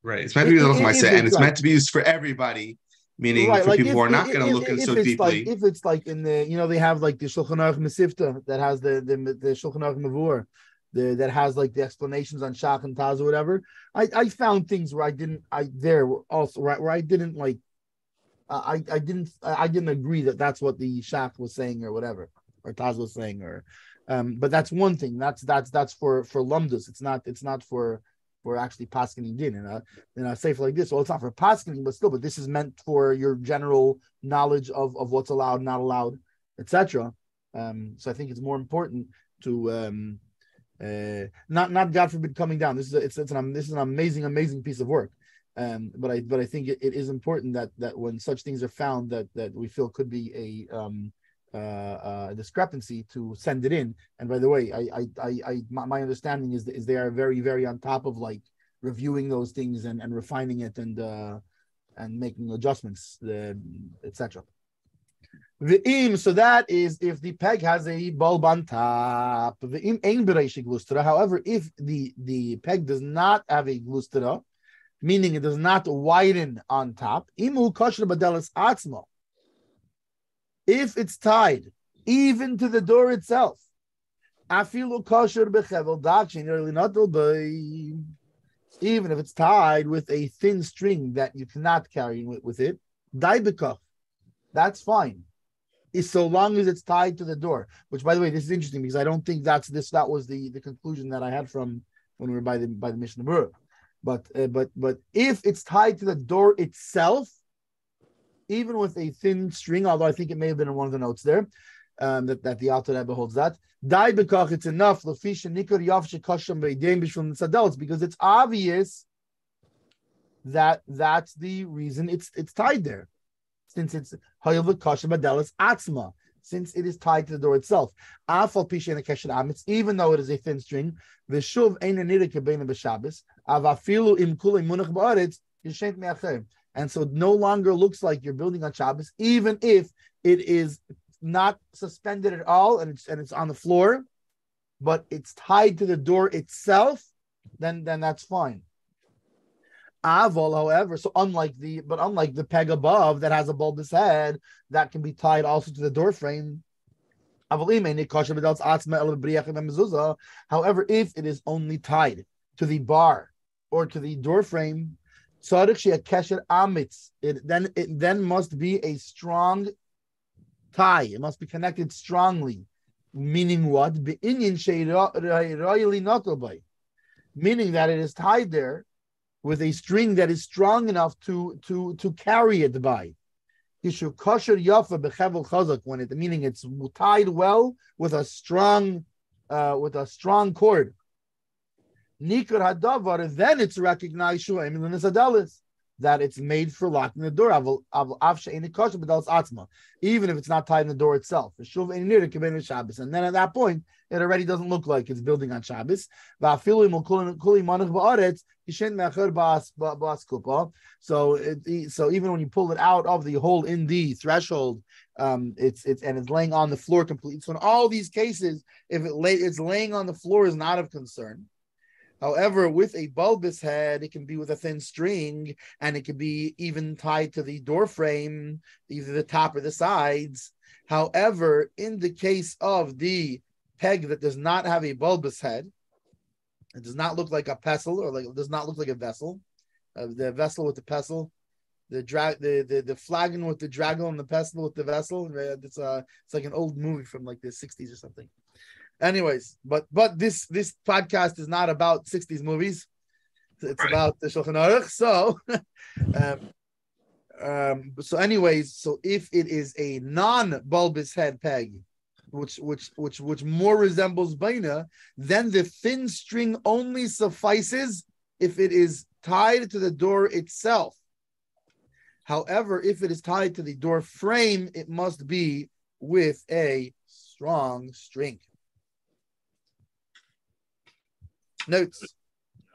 Right. It's meant to be halacha l'maisa, and it's right. meant to be used for everybody. Meaning right, for like people who are not going to look in so deeply. If it's like in the, they have like the Shulchan Aruch Mesivta that has the Shulchan Aruch Mavur, that has like the explanations on Shach and Taz or whatever. I found things where I didn't like. I didn't agree that that's what the Shach was saying or whatever, or Taz was saying, or but that's one thing. That's for lumdus. It's not for actually paskening din in a sefer like this. Well, it's not for paskening, but still, but this is meant for your general knowledge of what's allowed, not allowed, etc. So I think it's more important to not God forbid coming down. This is an amazing piece of work. But I think it is important that when such things are found that we feel could be a discrepancy, to send it in. And by the way, my understanding is they are very, very on top of like reviewing those things and refining it and making adjustments, etc. So that is if the peg has a bulb on top. However, if the peg does not have a glustera, meaning it does not widen on top, if it's tied even to the door itself, even if it's tied with a thin string that you cannot carry with it, that's fine. Is so long as it's tied to the door. Which, by the way, this is interesting because I don't think that was the conclusion that I had from when we were by the Mishnah Berurah. But if it's tied to the door itself, even with a thin string, although I think it may have been in one of the notes there, that the Alter Rebbe holds that, it's enough because it's obvious that that's the reason it's tied there, since it's since it is tied to the door itself. Even though it is a thin string, and so it no longer looks like you're building on Shabbos, even if it is not suspended at all and it's on the floor, but it's tied to the door itself, then that's fine. Avol, however, so unlike the peg above that has a bulbous head that can be tied also to the door frame. However, if it is only tied to the bar or to the door frame, it then must be a strong tie. It must be connected strongly. Meaning what? Meaning that it is tied there with a string that is strong enough to carry it by. Meaning it's tied well with a strong cord. Nikar hadavar, then it's recognized that it's made for locking the door. Even if it's not tied in the door itself. And then at that point, it already doesn't look like it's building on Shabbos. So even when you pull it out of the hole in the threshold, it's laying on the floor completely. So in all these cases, if it's laying on the floor is not of concern. However, with a bulbous head, it can be with a thin string, and it can be even tied to the door frame, either the top or the sides. However, in the case of the peg that does not have a bulbous head, it does not look like a pestle, or it does not look like a vessel. The vessel with the pestle, the flagon with the dragon and the pestle with the vessel. It's like an old movie from like the 60s or something. Anyways, but this podcast is not about 60s movies. It's about the Shulchan Aruch. So anyways, so if it is a non-bulbous head peg, which more resembles Baina, then the thin string only suffices if it is tied to the door itself. However, if it is tied to the door frame, it must be with a strong string. Notes.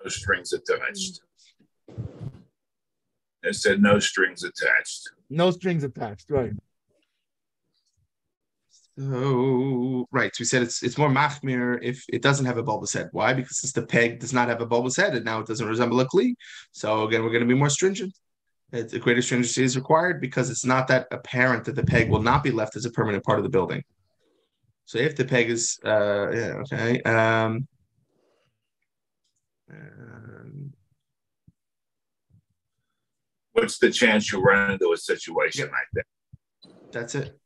No strings attached. It said no strings attached. No strings attached, right? So right, so we said it's more machmir if it doesn't have a bulbous head. Why? Because since the peg does not have a bulbous head, and now it doesn't resemble a kli. So again, we're going to be more stringent. A greater stringency is required because it's not that apparent that the peg will not be left as a permanent part of the building. So if the peg is, okay. What's the chance you run into a situation like that? That's it.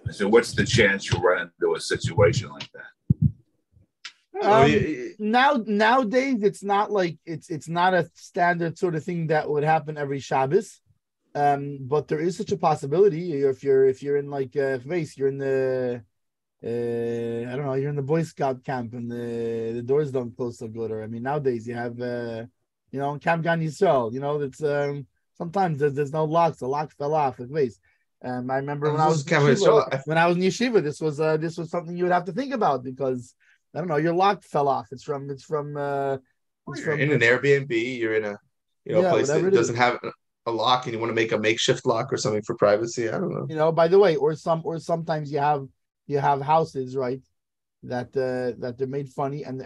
So what's the chance you run into a situation like that? Nowadays, it's not like it's not a standard sort of thing that would happen every Shabbos. But there is such a possibility if you're in like you're in the I don't know, you're in the Boy Scout camp and the doors don't close so good. Or I mean, nowadays you have Camp Gan Yisrael, it's sometimes there's no locks, the lock fell off like base. I remember when I was in yeshiva, this was something you would have to think about because I don't know, your lock fell off. It's from an Airbnb, you're in a place that doesn't have a lock and you want to make a makeshift lock or something for privacy. I don't know. By the way, or sometimes you have houses, right, that they're made funny and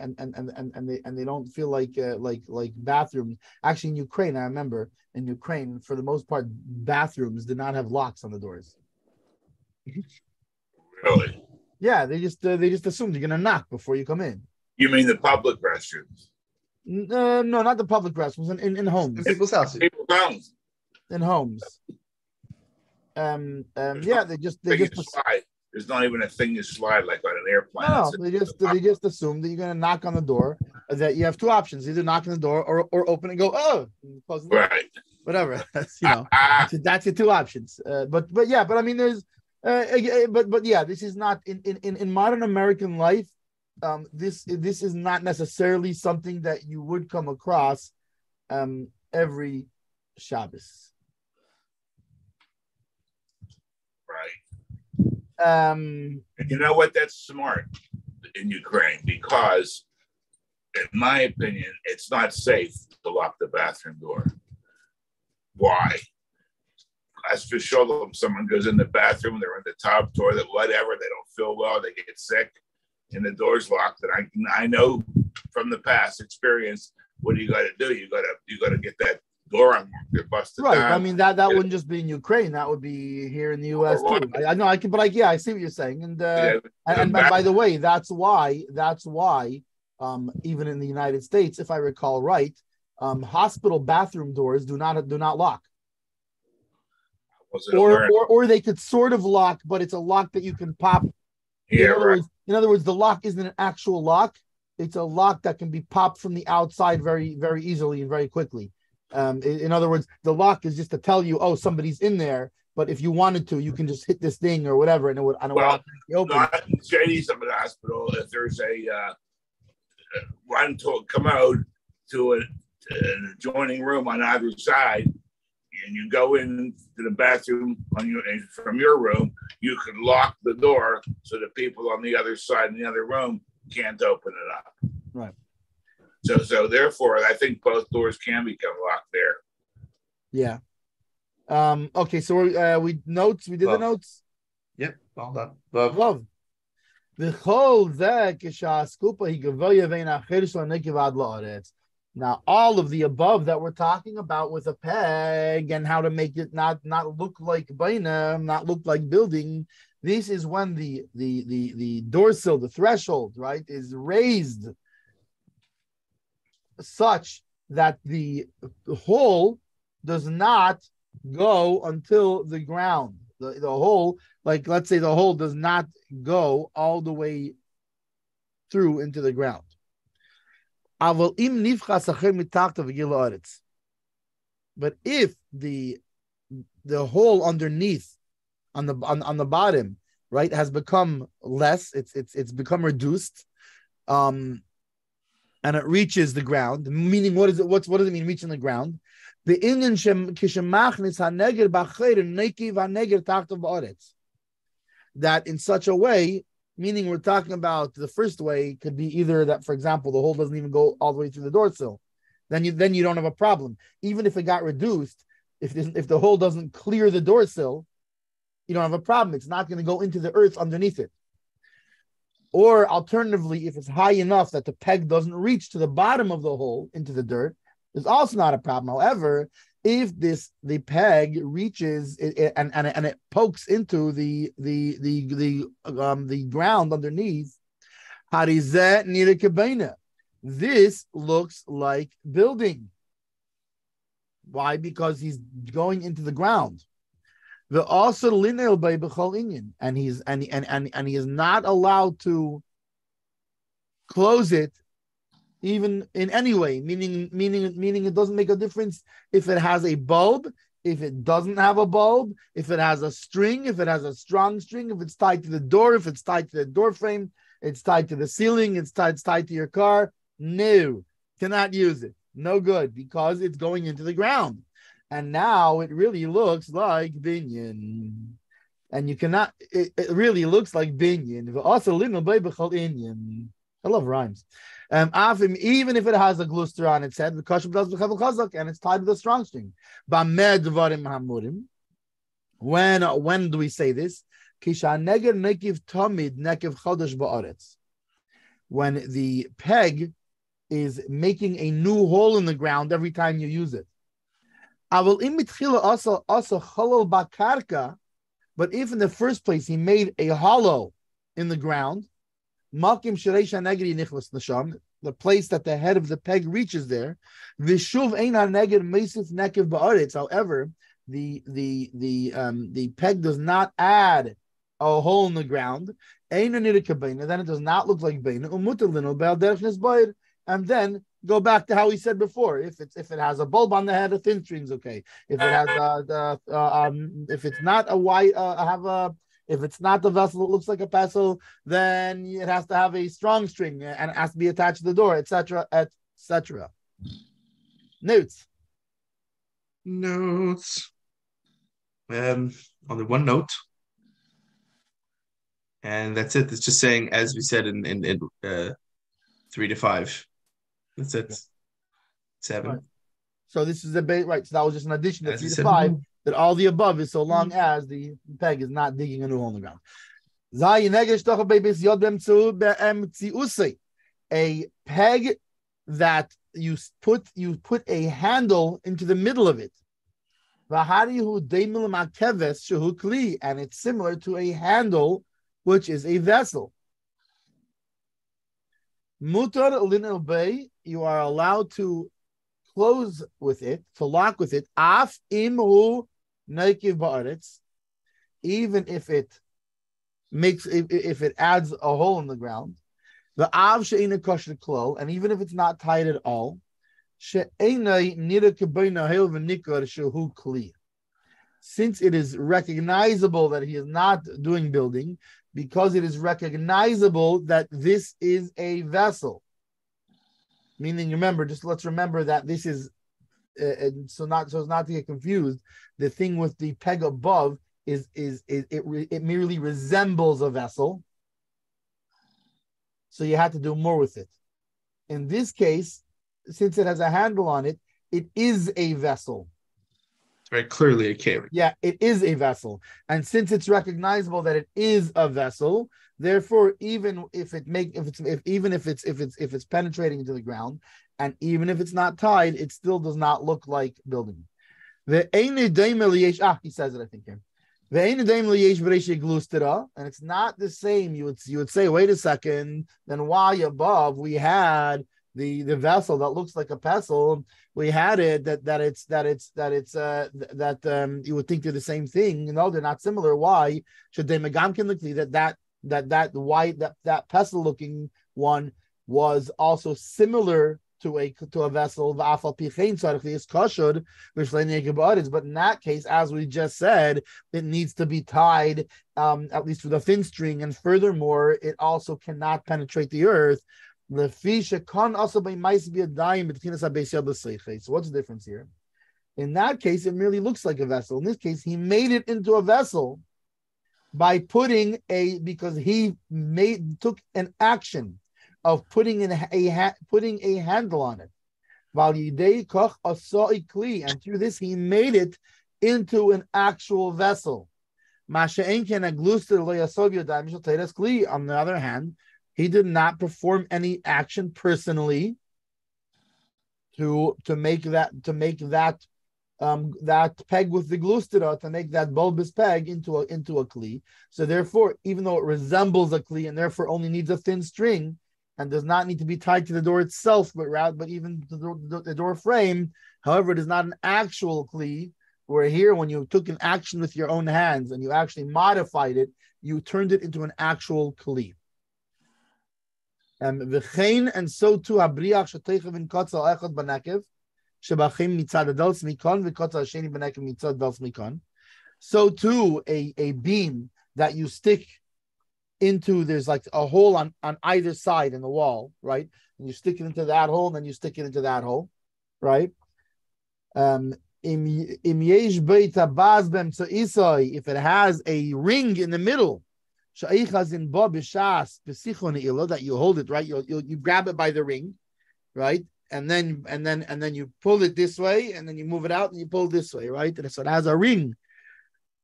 they don't feel like bathrooms. Actually, in Ukraine, I remember in Ukraine, for the most part, bathrooms did not have locks on the doors. Really? Yeah, they just assumed you're gonna knock before you come in. You mean the public restrooms? No, not the public restrooms. In homes. In people's houses. People's homes. In homes. Yeah, they just slide. There's not even a thing to slide like on an airplane. No, they just assume that you're gonna knock on the door. That you have two options: either knock on the door or open and go, and close the door. Right. Whatever. That's that's your two options. But I mean, there's but yeah, this is not in modern American life. This is not necessarily something that you would come across every Shabbos. Right. And you know what? That's smart in Ukraine because, in my opinion, it's not safe to lock the bathroom door. Why? As for sure, someone goes in the bathroom, they're in the tub, toilet, whatever, they don't feel well, they get sick, and the door's locked. And I know from the past experience, what do you got to do? You got to get that door unlocked. You're busted right. down. I mean that wouldn't just be in Ukraine. That would be here in the U.S. too. I know. I see what you're saying. And by the way, that's why. Even in the United States, if I recall right, hospital bathroom doors do not lock. Or they could sort of lock, but it's a lock that you can pop. In other words, the lock isn't an actual lock. It's a lock that can be popped from the outside very, very easily and very quickly. In other words, the lock is just to tell you, somebody's in there. But if you wanted to, you can just hit this thing or whatever, and it would. Not in JD's of the hospital. If there's a run to a commode to an adjoining room on either side, and you go into the bathroom from your room, you can lock the door so the people on the other side in the other room can't open it up. Right. So therefore, I think both doors can become locked there. Yeah. Okay. So we did the notes. Yep. All done. Love. Now, all of the above that we're talking about with a peg and how to make it not look like baina, not look like building. This is when the door sill, the threshold, right, is raised such that the hole does not go until the ground. The hole, like let's say the hole does not go all the way through into the ground. But if the hole underneath on the bottom, right, has become less, it's become reduced, and it reaches the ground. Meaning, what does it mean reaching the ground? That in such a way, meaning we're talking about the first way could be either that, for example, the hole doesn't even go all the way through the door sill. Then you don't have a problem. Even if it got reduced, if the hole doesn't clear the door sill, you don't have a problem. It's not going to go into the earth underneath it. Or alternatively, if it's high enough that the peg doesn't reach to the bottom of the hole into the dirt, there's also not a problem. However, if the peg reaches and it pokes into the ground underneath, this looks like building. Why? Because he's going into the ground. The also lineal by b'chol inyan, and he is not allowed to close it even in any way, meaning it doesn't make a difference if it has a bulb, if it doesn't have a bulb, if it has a string, if it has a strong string, if it's tied to the door, if it's tied to the door frame, it's tied to the ceiling, it's tied to your car. No, cannot use it. No good, because it's going into the ground. And now it really looks like binyan. And you cannot, it really looks like binyan. I love rhymes. Even if it has a gluster on its head, and it's tied with a strong string. When do we say this? When the peg is making a new hole in the ground every time you use it. But if in the first place he made a hollow in the ground, the place that the head of the peg reaches there, however, the peg does not add a hole in the ground, then it does not look like beina, and then go back to how he said before. If it has a bulb on the head, a thin string's okay. If it has if it's not a white if it's not the vessel that looks like a pestle, then it has to have a strong string and it has to be attached to the door, etc., etc. Notes. On the one note, and that's it. It's just saying, as we said in 3 to 5. That's it. 7. Right. So this is a bait, right? So that was just an addition to 3 to 5. That all the above is so long as the peg is not digging a new hole in the ground. A peg that you put a handle into the middle of it. And it's similar to a handle, which is a vessel. Mutar linel bay, you are allowed to close with it, to lock with it. Af imhu naikiv ba'aretz, even if it adds a hole in the ground. The av she'ina kosher klo, and even if it's not tied at all. She'ena nira kebeina hel v'nikar shehu kli. Since it is recognizable that he is not doing building, because it is recognizable that this is a vessel. Meaning, remember, let's remember that this is, so as not to get confused, the thing with the peg above it merely resembles a vessel. So you have to do more with it. In this case, since it has a handle on it, it is a vessel. Very clearly a carry. Yeah, it is a vessel. And since it's recognizable that it is a vessel, therefore, even if it's penetrating into the ground, and even if it's not tied, it still does not look like building. He says it, I think here. And it's not the same. You would say, wait a second, then why above we had the vessel that looks like a pestle, we had it that you would think they're the same thing. No, they're not similar. Why should they that pestle looking one was also similar to a vessel, but in that case, as we just said, it needs to be tied at least with a thin string, and furthermore, it also cannot penetrate the earth. So what's the difference here? In that case, it merely looks like a vessel. In this case, he made it into a vessel by took an action of putting a handle on it. And through this, he made it into an actual vessel. On the other hand, he did not perform any action personally to make that that peg with the glustera, to make that bulbous peg into a kli. So therefore, even though it resembles a kli and therefore only needs a thin string and does not need to be tied to the door itself, but even the door frame, however, it is not an actual kli. Where here, when you took an action with your own hands and you actually modified it, you turned it into an actual kli. And so too, habriach sheteichav in kotzal echad banakev shebachim mitzad adels mikon v'kotzal sheni banakev mitzad adels mikon. So too, a beam that you stick into, there's like a hole on either side in the wall, right? And you stick it into that hole, and then you stick it into that hole, right? If it has a ring in the middle, that you hold it, right? You grab it by the ring, right? And then you pull it this way, and then you move it out and you pull this way, right? And so it has a ring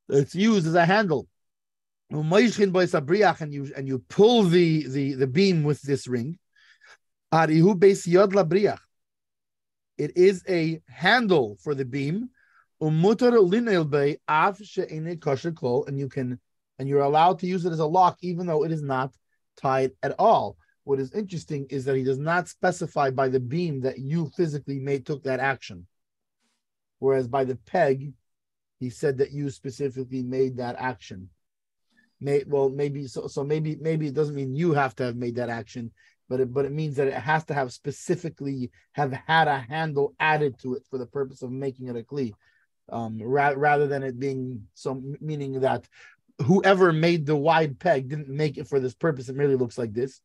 that's used as a handle. And you pull the beam with this ring. It is a handle for the beam, and you're allowed to use it as a lock, even though it is not tied at all. What is interesting is that he does not specify by the beam that you physically took that action, whereas by the peg, he said that you specifically made that action. Maybe it doesn't mean you have to have made that action. But it means that it has to have specifically have had a handle added to it for the purpose of making it a kli, rather than it being so, meaning that whoever made the wide peg didn't make it for this purpose. It merely looks like this.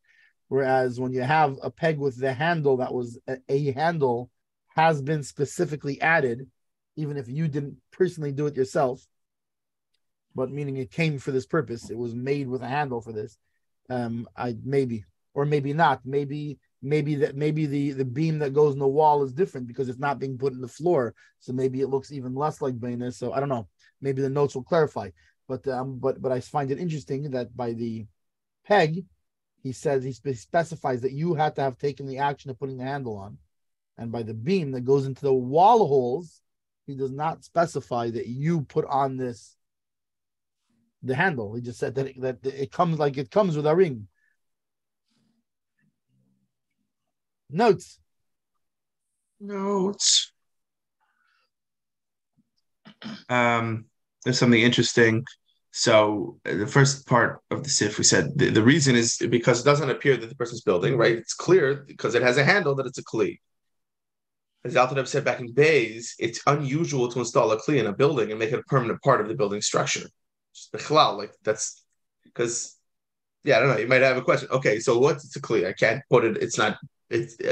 Whereas when you have a peg with the handle that was a handle has been specifically added, even if you didn't personally do it yourself, but meaning it came for this purpose. It was made with a handle for this. Or maybe not. Maybe the beam that goes in the wall is different because it's not being put in the floor. So maybe it looks even less like Baina. So I don't know. Maybe the notes will clarify. But I find it interesting that by the peg, he specifies that you had to have taken the action of putting the handle on, and by the beam that goes into the wall holes, he does not specify that you put on the handle. He just said that it comes with a ring. Notes. There's something interesting. So the first part of the sif, we said the reason is because it doesn't appear that the person's building, right? It's clear because it has a handle that it's a kli. As Alter Rebbe said back in Bays, it's unusual to install a kli in a building and make it a permanent part of the building structure. Like that's because, I don't know. You might have a question. Okay, so what's a kli? I can't put it. A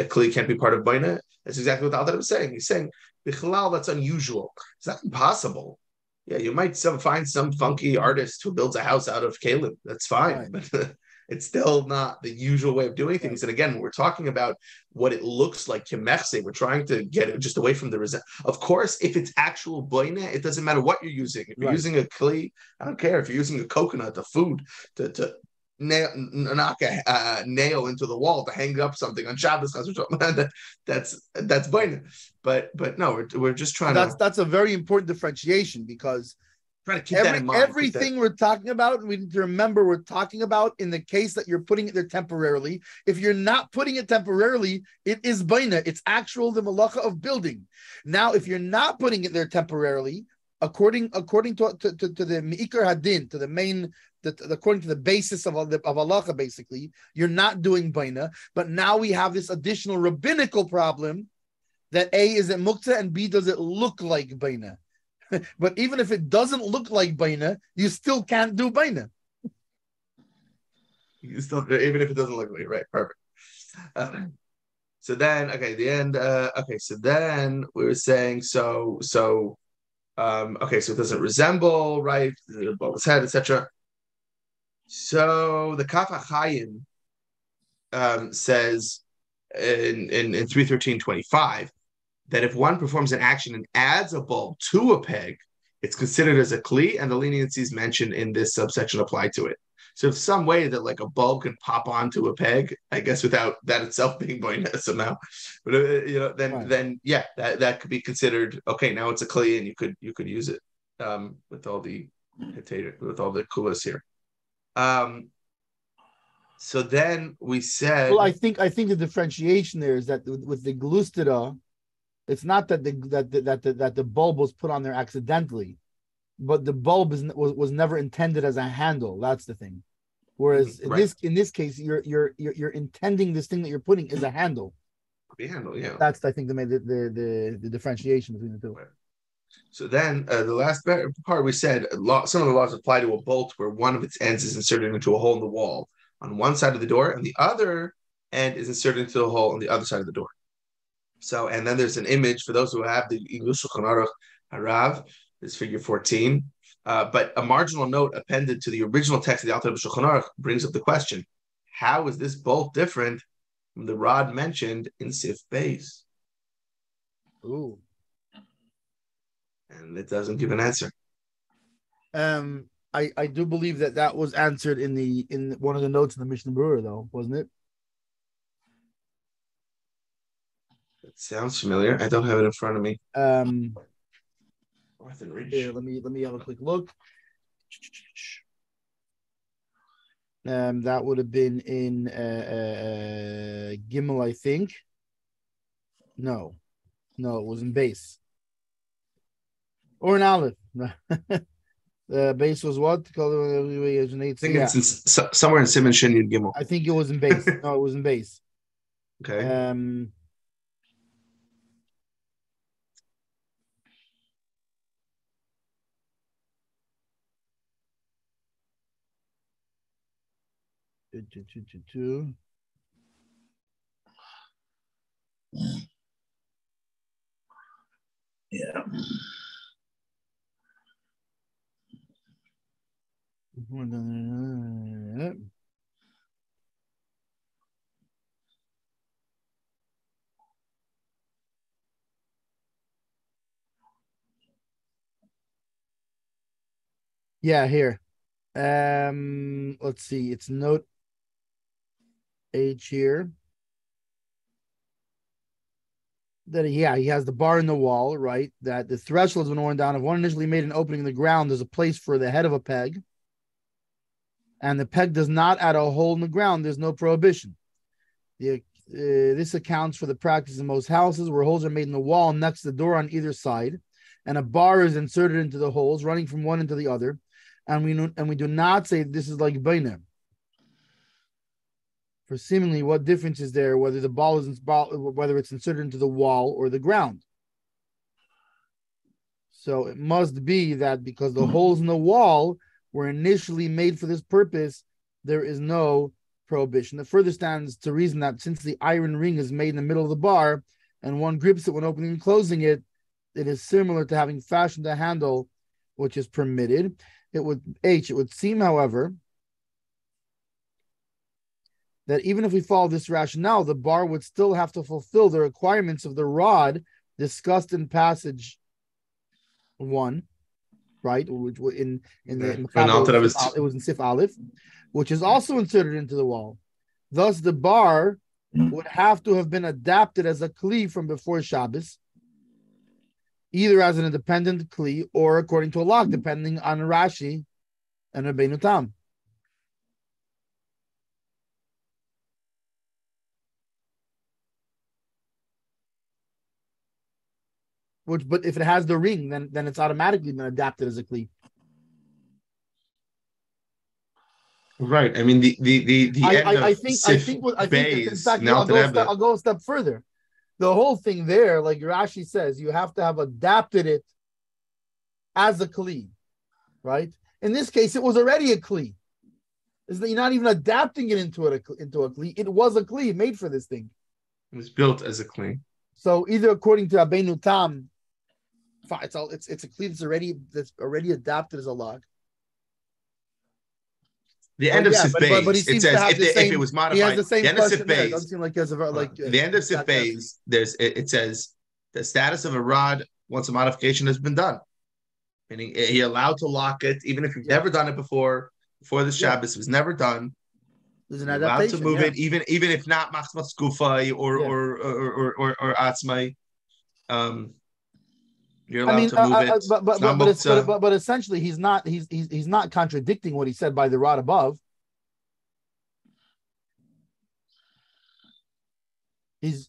kli can't be part of Baina. That's exactly what the Alter was saying. He's saying, Bichlal, that's unusual. It's not impossible. Yeah, you might find some funky artist who builds a house out of kalim. That's fine. Right. But it's still not the usual way of doing things. And again, we're talking about what it looks like, kimechse. We're trying to get it just away from the resent. Of course, if it's actual Baina, it doesn't matter what you're using. If you're using a kli, I don't care. If you're using a coconut, a food, to knock a nail into the wall to hang up something on Shabbos, that's Baina. But no, we're just trying that's a very important differentiation, because trying to keep that in mind. Everything we're talking about, we need to remember we're talking about in the case that you're putting it there temporarily. If you're not putting it temporarily, it is Baina. It's actual the malacha of building. Now, if you're not putting it there temporarily, according to the Me'ikar Hadin, to the main, according to the basis of halacha, basically, you're not doing Baina. But now we have this additional rabbinical problem that A, is it Muktzah, and B, does it look like Baina? But even if it doesn't look like Baina, you still can't do Baina. You still, even if it doesn't look like, right? Perfect. So then, okay, the end. So then we were saying, so it doesn't resemble, right? Above his head, etc. So the Kaf HaChaim says in 313.25 that if one performs an action and adds a bulb to a peg, it's considered as a kli, and the leniencies mentioned in this subsection apply to it. So if some way that like a bulb can pop onto a peg, I guess without that itself being boina somehow, but then yeah, that could be considered okay. Now it's a kli, and you could use it with all the kulas here. So then we said, well, I think the differentiation there is that with the glustida, it's not that the bulb was put on there accidentally, but the bulb was never intended as a handle. That's the thing. Whereas in this case, you're intending this thing that you're putting is a handle. The handle, yeah. That's I think the differentiation between the two. Right. So then the last part we said some of the laws apply to a bolt where one of its ends is inserted into a hole in the wall on one side of the door, and the other end is inserted into the hole on the other side of the door. So, and then there's an image for those who have the English Shulchan Aruch Harav, is figure 14. But a marginal note appended to the original text of the Alter Rebbe Shulchan Aruch brings up the question: how is this bolt different from the rod mentioned in Sif Beis? Ooh, and it doesn't give an answer. I do believe that was answered in one of the notes in the Mishnah Berurah, though, wasn't it? It sounds familiar. I don't have it in front of me. Here, let me have a quick look. That would have been in Gimel, I think. No, it was in Base. Or in Aleph. The base was what? I think it's somewhere in Siman Shin Yud Gimel. I think it was in Base. No, it was in Base. Okay. Yeah. Yeah, here. Let's see. It's note H here. That he has the bar in the wall, right? That the threshold has been worn down. If one initially made an opening in the ground, there's a place for the head of a peg, and the peg does not add a hole in the ground. There's no prohibition. This accounts for the practice in most houses where holes are made in the wall next to the door on either side, and a bar is inserted into the holes, running from one into the other, and we do not say this is like Bainah. For seemingly, what difference is there whether whether it's inserted into the wall or the ground? So it must be that because the holes in the wall were initially made for this purpose, there is no prohibition. It further stands to reason that since the iron ring is made in the middle of the bar and one grips it when opening and closing it, it is similar to having fashioned a handle, which is permitted. It would seem, however, that even if we follow this rationale, the bar would still have to fulfill the requirements of the rod discussed in passage 1, right? Which in the it was in Sif Aleph, which is also inserted into the wall. Thus, the bar would have to have been adapted as a kli from before Shabbos, either as an independent kli or according to a log, depending on Rashi and Rabbeinu Tam. But if it has the ring, then it's automatically been adapted as a kli. Right. I mean, I think in fact, I'll go a step further. The whole thing there, like Rashi says, you have to have adapted it as a kli, right? In this case, it was already a kli. Is that you're not even adapting it into a kli? It was a kli made for this thing. It was built as a kli. So either according to Rabbeinu Tam, it's a kli that's already adapted as a log. The end of Sif Beis, it says if it was modified, he has the same the end of Sif Beis. It doesn't seem like he has the end of Sif Beis, it says the status of a rod once a modification has been done. Meaning you're allowed to lock it, even if you've never done it before the Shabbos, it was never done. There's an You're allowed to adaptation. move it, even if not machmas gufay or atzmai. You're allowed to move it. But essentially, he's not contradicting what he said by the rod above. He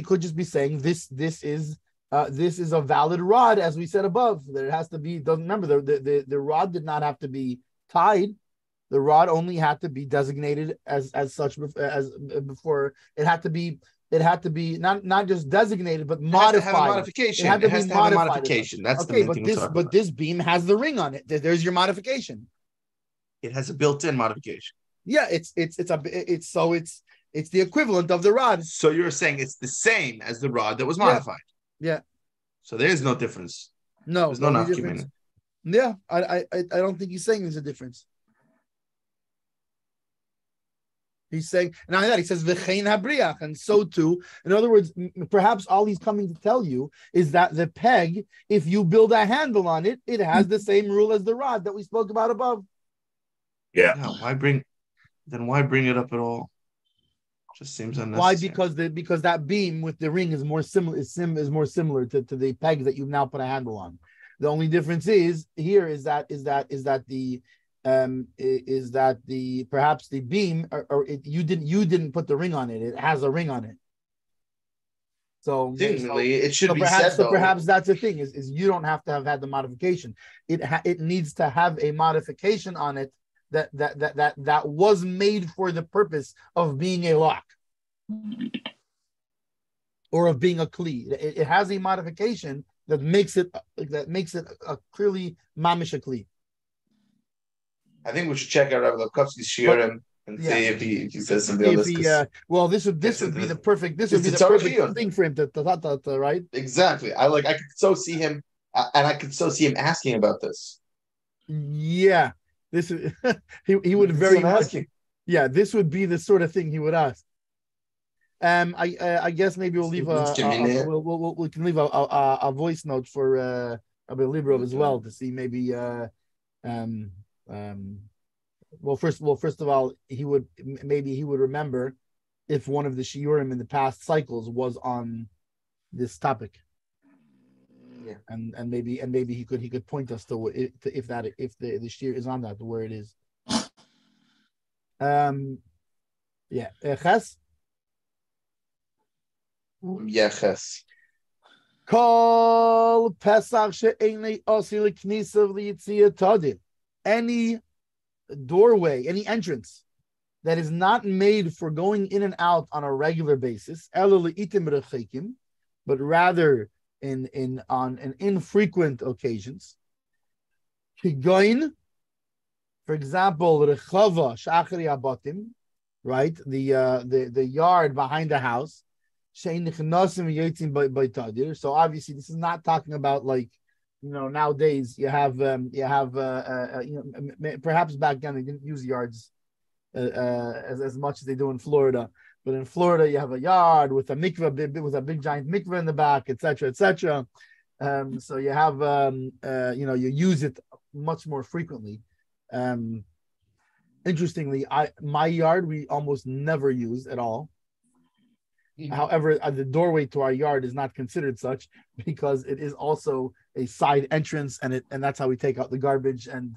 could just be saying this is a valid rod, as we said above. There has to be. Remember, the rod did not have to be tied. The rod only had to be designated as such as before. It had to be not just designated, but modified. It had to have a modification. That's okay, the main thing. But this beam has the ring on it. There's your modification. It has a built-in modification. Yeah, it's the equivalent of the rod. So you're saying it's the same as the rod that was modified. Yeah. So there is no difference. No, there's no difference. Yeah, I don't think he's saying there's a difference. He's saying, now that he says v'chein habriach, and so too. In other words, perhaps all he's coming to tell you is that the peg, if you build a handle on it, it has the same rule as the rod that we spoke about above. Yeah. No, why bring it up at all? Just seems unnecessary. Why? Because that beam with the ring is more similar to the peg that you've now put a handle on. The only difference is perhaps the beam you didn't put the ring on it. It has a ring on it. So it should be perhaps, said. So perhaps that's the thing is you don't have to have had the modification. It needs to have a modification on it that was made for the purpose of being a lock or of being a kli. It has a modification that makes it a clearly mamish a kli. I think we should check out Rabbi Lepkovsky's shiurim and see if he says something on this. This would be the perfect thing for him to right. Exactly. I could so see him, and I could so see him asking about this. Yeah, this is he would very much. Yeah, this would be the sort of thing he would ask. I guess maybe we'll leave we can leave a voice note for Rabbi Librov as well to see maybe first of all, he would remember if one of the shiurim in the past cycles was on this topic. Yeah, and maybe he could point us to if the shiur is on that, to where it is. Ches. Ches. Kol Pesach she'enei osil knisav liyitzia tadir. Any doorway, any entrance that is not made for going in and out on a regular basis, but rather on infrequent occasions. For example, rechava shachri abatim, right? The yard behind the house. So obviously, this is not talking about nowadays you have perhaps back then they didn't use yards as much as they do in Florida. But in Florida, you have a yard with a mikveh, with a big giant mikveh in the back, etc., etc. So you have you use it much more frequently. Interestingly, my yard we almost never use at all. However, the doorway to our yard is not considered such because it is also a side entrance, and that's how we take out the garbage. And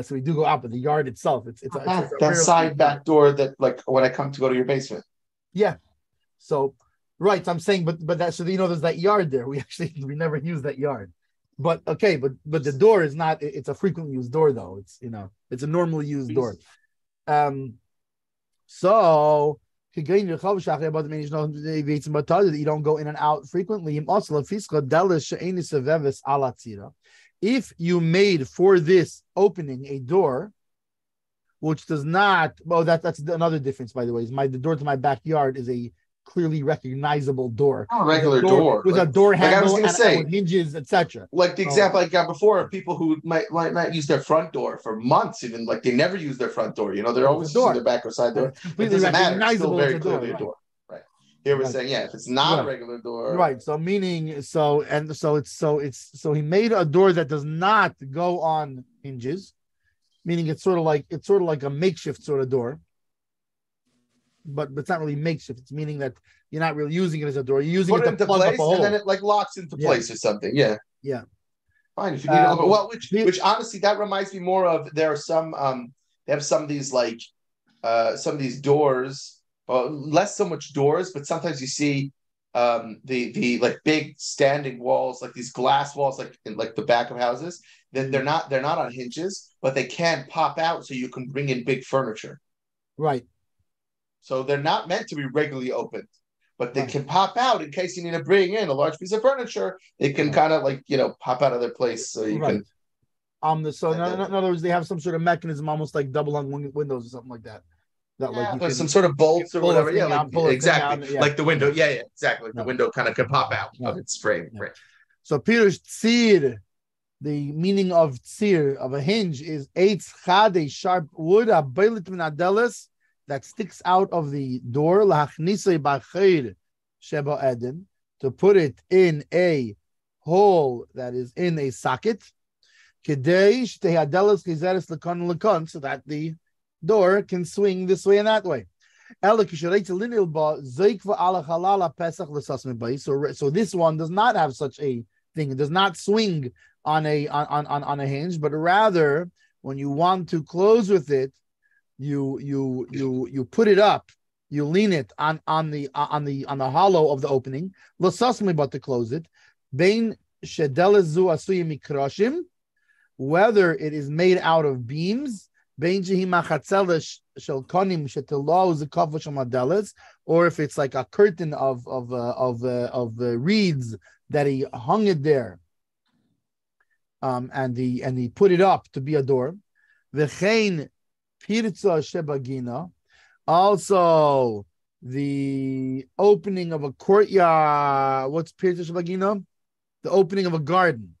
so we do go out, but the yard itself, it's that side back door that, like, when I come to go to your basement. Yeah. So, right. I'm saying, but that, so there's that yard there. We never use that yard. But okay, but the door is not. It's a frequently used door, though. It's it's a normally used door. So. You don't go in and out frequently. If you made for this opening a door, which does not, that's another difference, by the way. The door to my backyard is a clearly recognizable door. A regular door with a door handle and with hinges, etc. Like the example I got before of people who might not use their front door for months, even like they never use their front door. They're always using their back or side door. It doesn't matter. It's still very clearly a door. Right. Here we're saying, if it's not a regular door. Right. So he made a door that does not go on hinges, meaning it's sort of like a makeshift sort of door. But it's not really makeshift. It's meaning that you're not really using it as a door. You're using it to plug up a hole. And then it like locks into place or something. Yeah. Yeah. Fine. If you need which honestly, that reminds me more of, there are some they have some of these like some of these doors, less so much doors, but sometimes you see the like big standing walls, like these glass walls, like in like the back of houses. Then they're not on hinges, but they can pop out so you can bring in big furniture. Right. So they're not meant to be regularly opened, but they can pop out in case you need to bring in a large piece of furniture. They can kind of like, pop out of their place so you can. So in other words, they have some sort of mechanism, almost like double hung windows or something like that. Like some sort of bolts or whatever. Exactly. Like the window. Yeah, exactly. Like the window kind of can pop out of its frame. Yeah. Right. So Pirush tzir, the meaning of tzir, of a hinge, is eitz chad, a sharp wood, a beilit min adelis, that sticks out of the door, to put it in a hole that is in a socket, so that the door can swing this way and that way. So this one does not have such a thing. It does not swing on a hinge, but rather when you want to close with it, you put it up, you lean it on the hollow of the opening, but to close it. Whether it is made out of beams, or if it's like a curtain of reeds that he hung it there, and he put it up to be a door. Pirza shebagina, also the opening of a courtyard. What's pirza shebagina? The opening of a garden.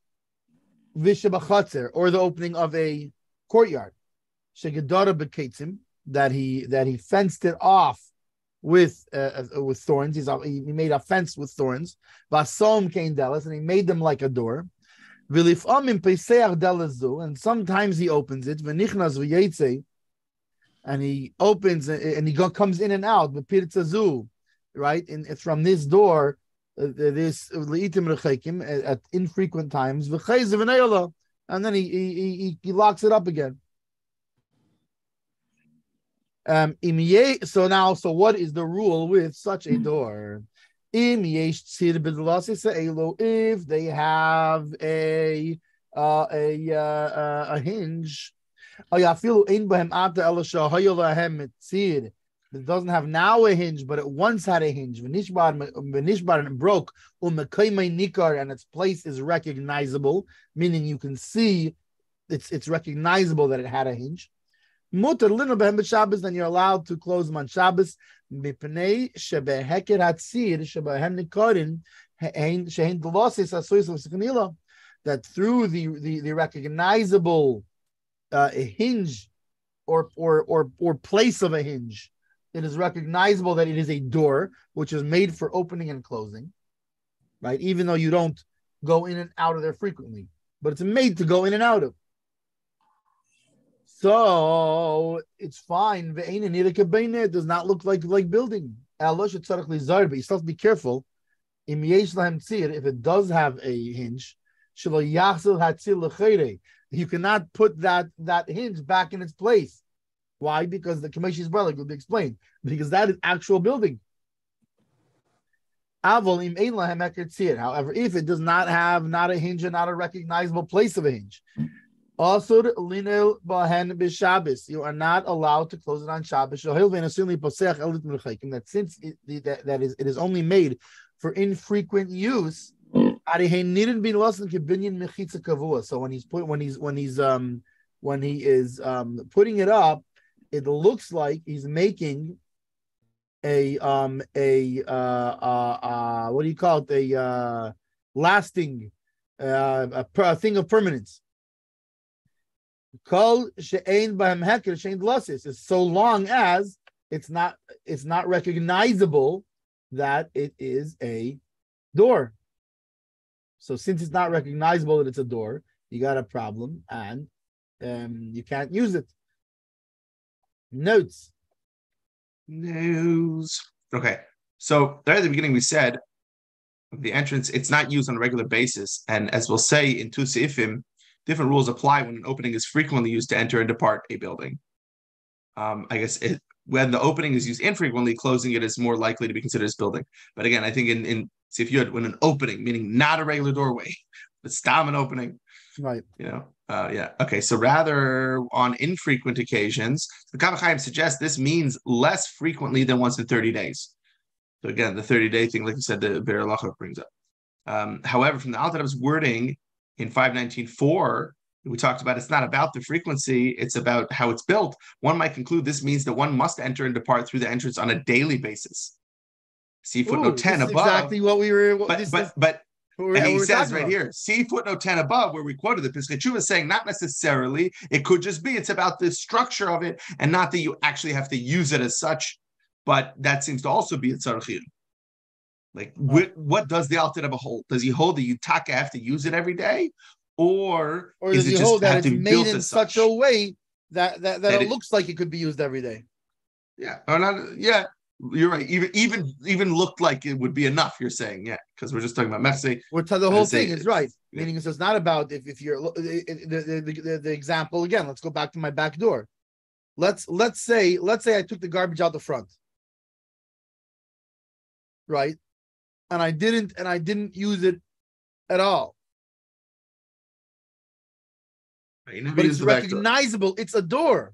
Vishabachatzer, or the opening of a courtyard. Shegedara beketzim, that he fenced it off with thorns. He made a fence with thorns. Vasom kain delas, and he made them like a door. Vilifamim peiseach delazu, and sometimes he opens it. V'nichnas v'yetze, and he opens and he comes in and out. But pirtzazu, right? And it's from this door. This leitim rechekim at infrequent times. V'chayz v'neyala, and then he locks it up again. So what is the rule with such a door? If they have a hinge, it doesn't have now a hinge, but it once had a hinge. And it broke, and its place is recognizable, meaning you can see it's recognizable that it had a hinge. Then you're allowed to close them on Shabbos. That through the recognizable hinge or place of a hinge, it is recognizable that it is a door which is made for opening and closing, right? Even though you don't go in and out of there frequently, but it's made to go in and out of. So it's fine. It does not look like building. But you still have to be careful. If it does have a hinge, you cannot put that hinge back in its place. Why? Because the Kamesh's brother will be explained. Because that is actual building. However, if it does not have not a hinge and not a recognizable place of a hinge, also, you are not allowed to close it on Shabbos. That since it is only made for infrequent use, so when he is putting it up, it looks like he's making a what do you call it? A lasting a thing of permanence. Kol she'ein b'hem heker she'ein dlasis, is so long as it's not recognizable that it is a door. So since it's not recognizable that it's a door, you got a problem, and you can't use it. Notes. Okay. So there at the beginning we said the entrance, it's not used on a regular basis. And as we'll say in two seifim, different rules apply when an opening is frequently used to enter and depart a building. I guess when the opening is used infrequently, closing it is more likely to be considered as building. But again, I think see if you had when an opening, meaning not a regular doorway, but stam an opening, right? Yeah. Okay. So rather on infrequent occasions, the Kaf HaChaim suggests this means less frequently than once in 30 days. So again, the 30-day thing, like you said, the Be'er Halacha brings up. However, from the Alter Rebbe's wording in 519.4, we talked about it's not about the frequency, it's about how it's built. One might conclude this means that one must enter and depart through the entrance on a daily basis. See footnote 10 above. Exactly what we were. But he says right here, see footnote 10 above, where we quoted the Pesach Tshuva saying not necessarily, it could just be it's about the structure of it and not that you actually have to use it as such. But that seems to also be a tzarechiyun. Like, what does the Alter Rebbe hold? Does he hold that you have to use it every day, or does he hold that it's made in such a way that it looks like it could be used every day? Yeah, or not? Yeah, you're right. Even looked like it would be enough. You're saying, yeah, because we're just talking about mechse. The whole thing is right. Yeah. Meaning, it's not about if you're the example again. Let's go back to my back door. Let's say I took the garbage out the front. Right, and I didn't use it at all. But it's recognizable. It's a door.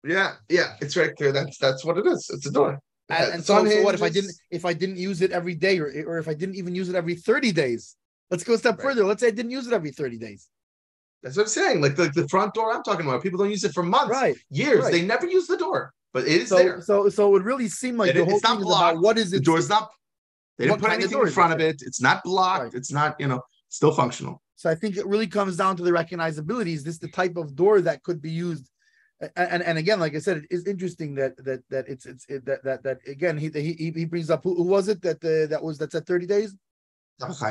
Yeah, it's right there. That's what it is. It's a door. And so what if I didn't use it every day, or if I didn't even use it every 30 days? Let's go a step further. Let's say I didn't use it every 30 days. That's what I'm saying. Like the front door I'm talking about. People don't use it for months, years. They never use the door, but it is there. So it would really seem like the whole thing is about what is it? The door's not. They didn't put anything in front of it. It's not blocked. Right. It's not, still functional. So I think it really comes down to the recognizability. Is this the type of door that could be used? And again, like I said, it is interesting that again he brings up who was it that's at 30 days? Kaf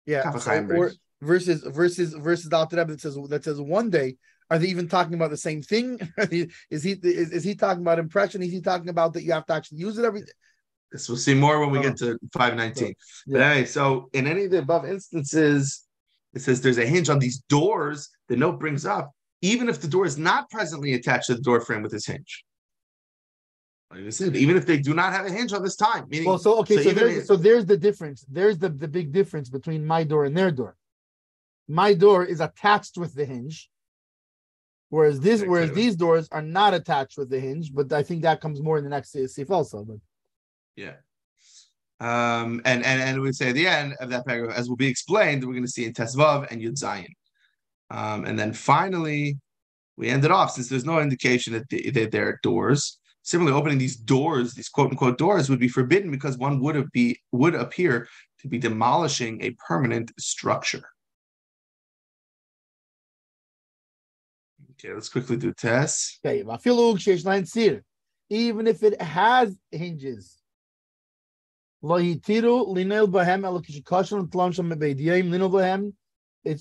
Yeah. Or versus the Alter Rebbe that says 1 day. Are they even talking about the same thing? Is he talking about impression? Is he talking about that you have to actually use it every day? This we'll see more when we get to 519. But anyway, so in any of the above instances, it says there's a hinge on these doors. The note brings up, even if the door is not presently attached to the door frame with this hinge. Like I said, even if they do not have a hinge on this time. Meaning, so there's the difference. There's the big difference between my door and their door. My door is attached with the hinge, whereas these doors are not attached with the hinge. But I think that comes more in the next sif also. But yeah. And we say at the end of that paragraph, as will be explained, we're going to see in Tesvav and Yud Zayin. And then finally, we ended off, since there's no indication that they're doors. Similarly, opening these doors, these quote unquote doors, would be forbidden because one would appear to be demolishing a permanent structure. Okay, let's quickly do tests. Okay, even if it has hinges. It's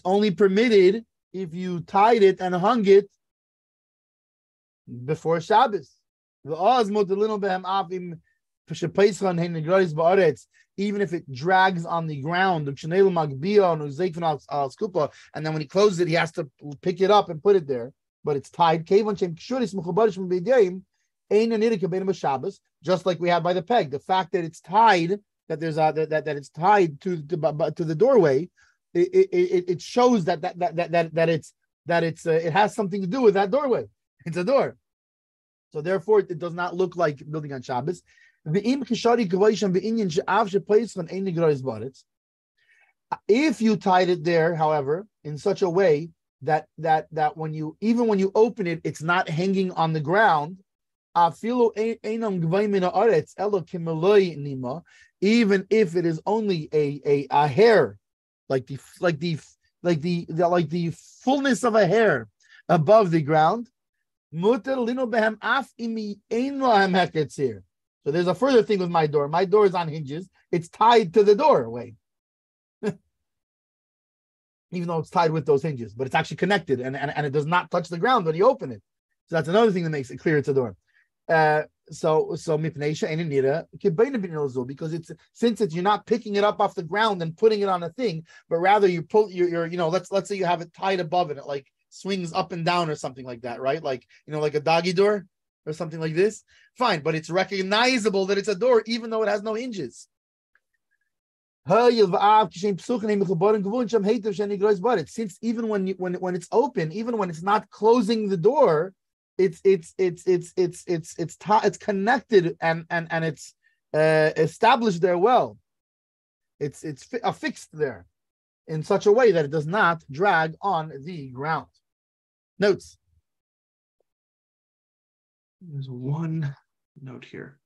only permitted if you tied it and hung it before Shabbos. Even if it drags on the ground, and then when he closes it, he has to pick it up and put it there. But it's tied. Just like we have by the peg, the fact that it's tied, that there's that it's tied to the doorway, it shows that it has something to do with that doorway. It's a door, so therefore it does not look like building on Shabbos. If you tied it there, however, in such a way that when you open it, it's not hanging on the ground. Even if it is only a hair, like the fullness of a hair above the ground, so So there's a further thing with my door. My door is on hinges. It's tied to the doorway. Even though it's tied with those hinges, but it's actually connected and it does not touch the ground when you open it. So that's another thing that makes it clear it's a door. So because you're not picking it up off the ground and putting it on a thing, but rather you pull you're let's say you have it tied above it like swings up and down or something like that, right? Like like a doggy door or something like this. Fine, but it's recognizable that it's a door even though it has no hinges. Since even when it's open, even when it's not closing the door, it's connected and it's established there well. It's affixed there in such a way that it does not drag on the ground. Notes. There's one note here.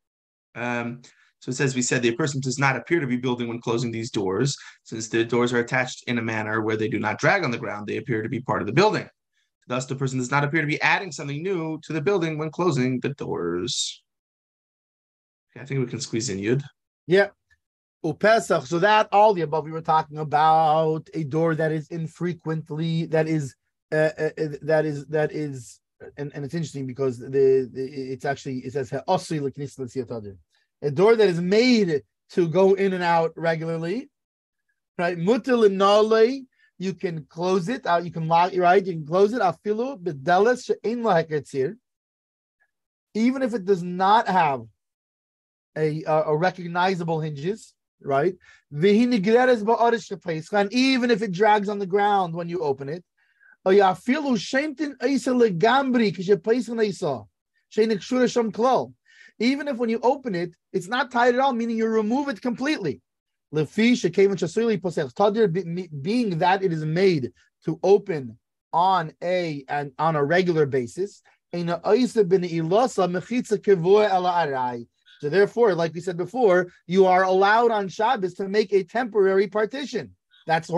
So it says, we said the person does not appear to be building when closing these doors. Since the doors are attached in a manner where they do not drag on the ground, they appear to be part of the building. Thus, the person does not appear to be adding something new to the building when closing the doors. Okay, I think we can squeeze in Yud. Yeah. Pesach. So that all the above we were talking about a door that is infrequently, that is, and it's interesting because it says a door that is made to go in and out regularly, right? Mutal and nale, you can close it out. You can lock, right? You can close it. Afilu b'deles she'ein la heketzir, even if it does not have a recognizable hinges, right? V'hi nigreres ba'arish she'peischa, and even if it drags on the ground when you open it, afilu she'emtin eisa legambri k'she'peischa neisa she'ein kshura sham klal. Even if when you open it, it's not tied at all, meaning you remove it completely. Being that it is made to open on a regular basis. So therefore, like we said before, you are allowed on Shabbos to make a temporary partition. That's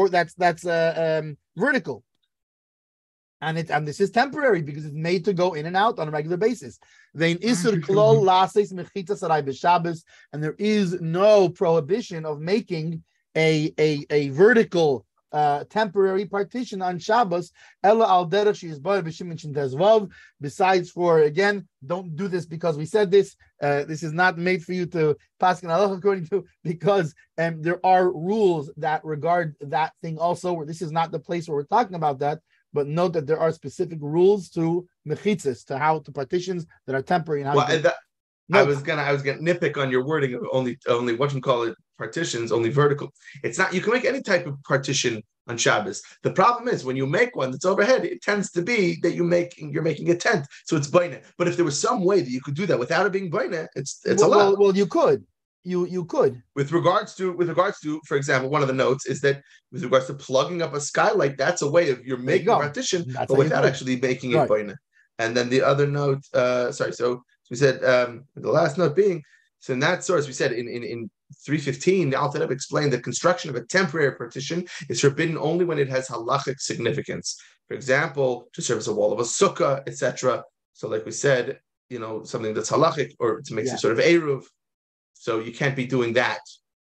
vertical. And this is temporary because it's made to go in and out on a regular basis. And there is no prohibition of making a vertical temporary partition on Shabbos. Besides, for again, don't do this because we said this. This is not made for you to pass an halacha according to, because there are rules that regard that thing also. This is not the place where we're talking about that. But note that there are specific rules to mechitzas, to partitions that are temporary. And how I was gonna nitpick on your wording of only whatchamacallit partitions, only vertical. It's not. You can make any type of partition on Shabbos. The problem is when you make one that's overhead, it tends to be that you're making a tent, so it's baina. But if there was some way that you could do that without it being baina, it's allowed. Well, you could. You could. With regards to, for example, one of the notes is that with regards to plugging up a skylight, that's a way of you're making a partition, but without actually making it baina. And then the other note, so we said the last note being, so in that source we said in 315, the Alter Rebbe explained the construction of a temporary partition is forbidden only when it has halachic significance. For example, to serve as a wall of a sukkah, etc. So, like we said, something that's halachic or to make some sort of eruv. So you can't be doing that.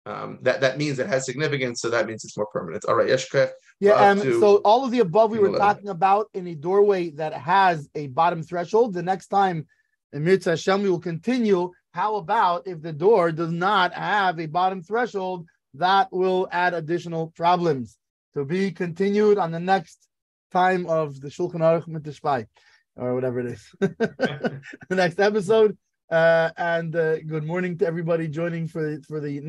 That means it has significance, so that means it's more permanent. All right, Yeshka. Yeah, so all of the above we were talking about in a doorway that has a bottom threshold. The next time in Mirza Hashem we will continue. How about if the door does not have a bottom threshold? That will add additional problems. To be continued on the next time of the Shulchan Aruch Mitishpai, or whatever it is. The next episode. And good morning to everybody joining for the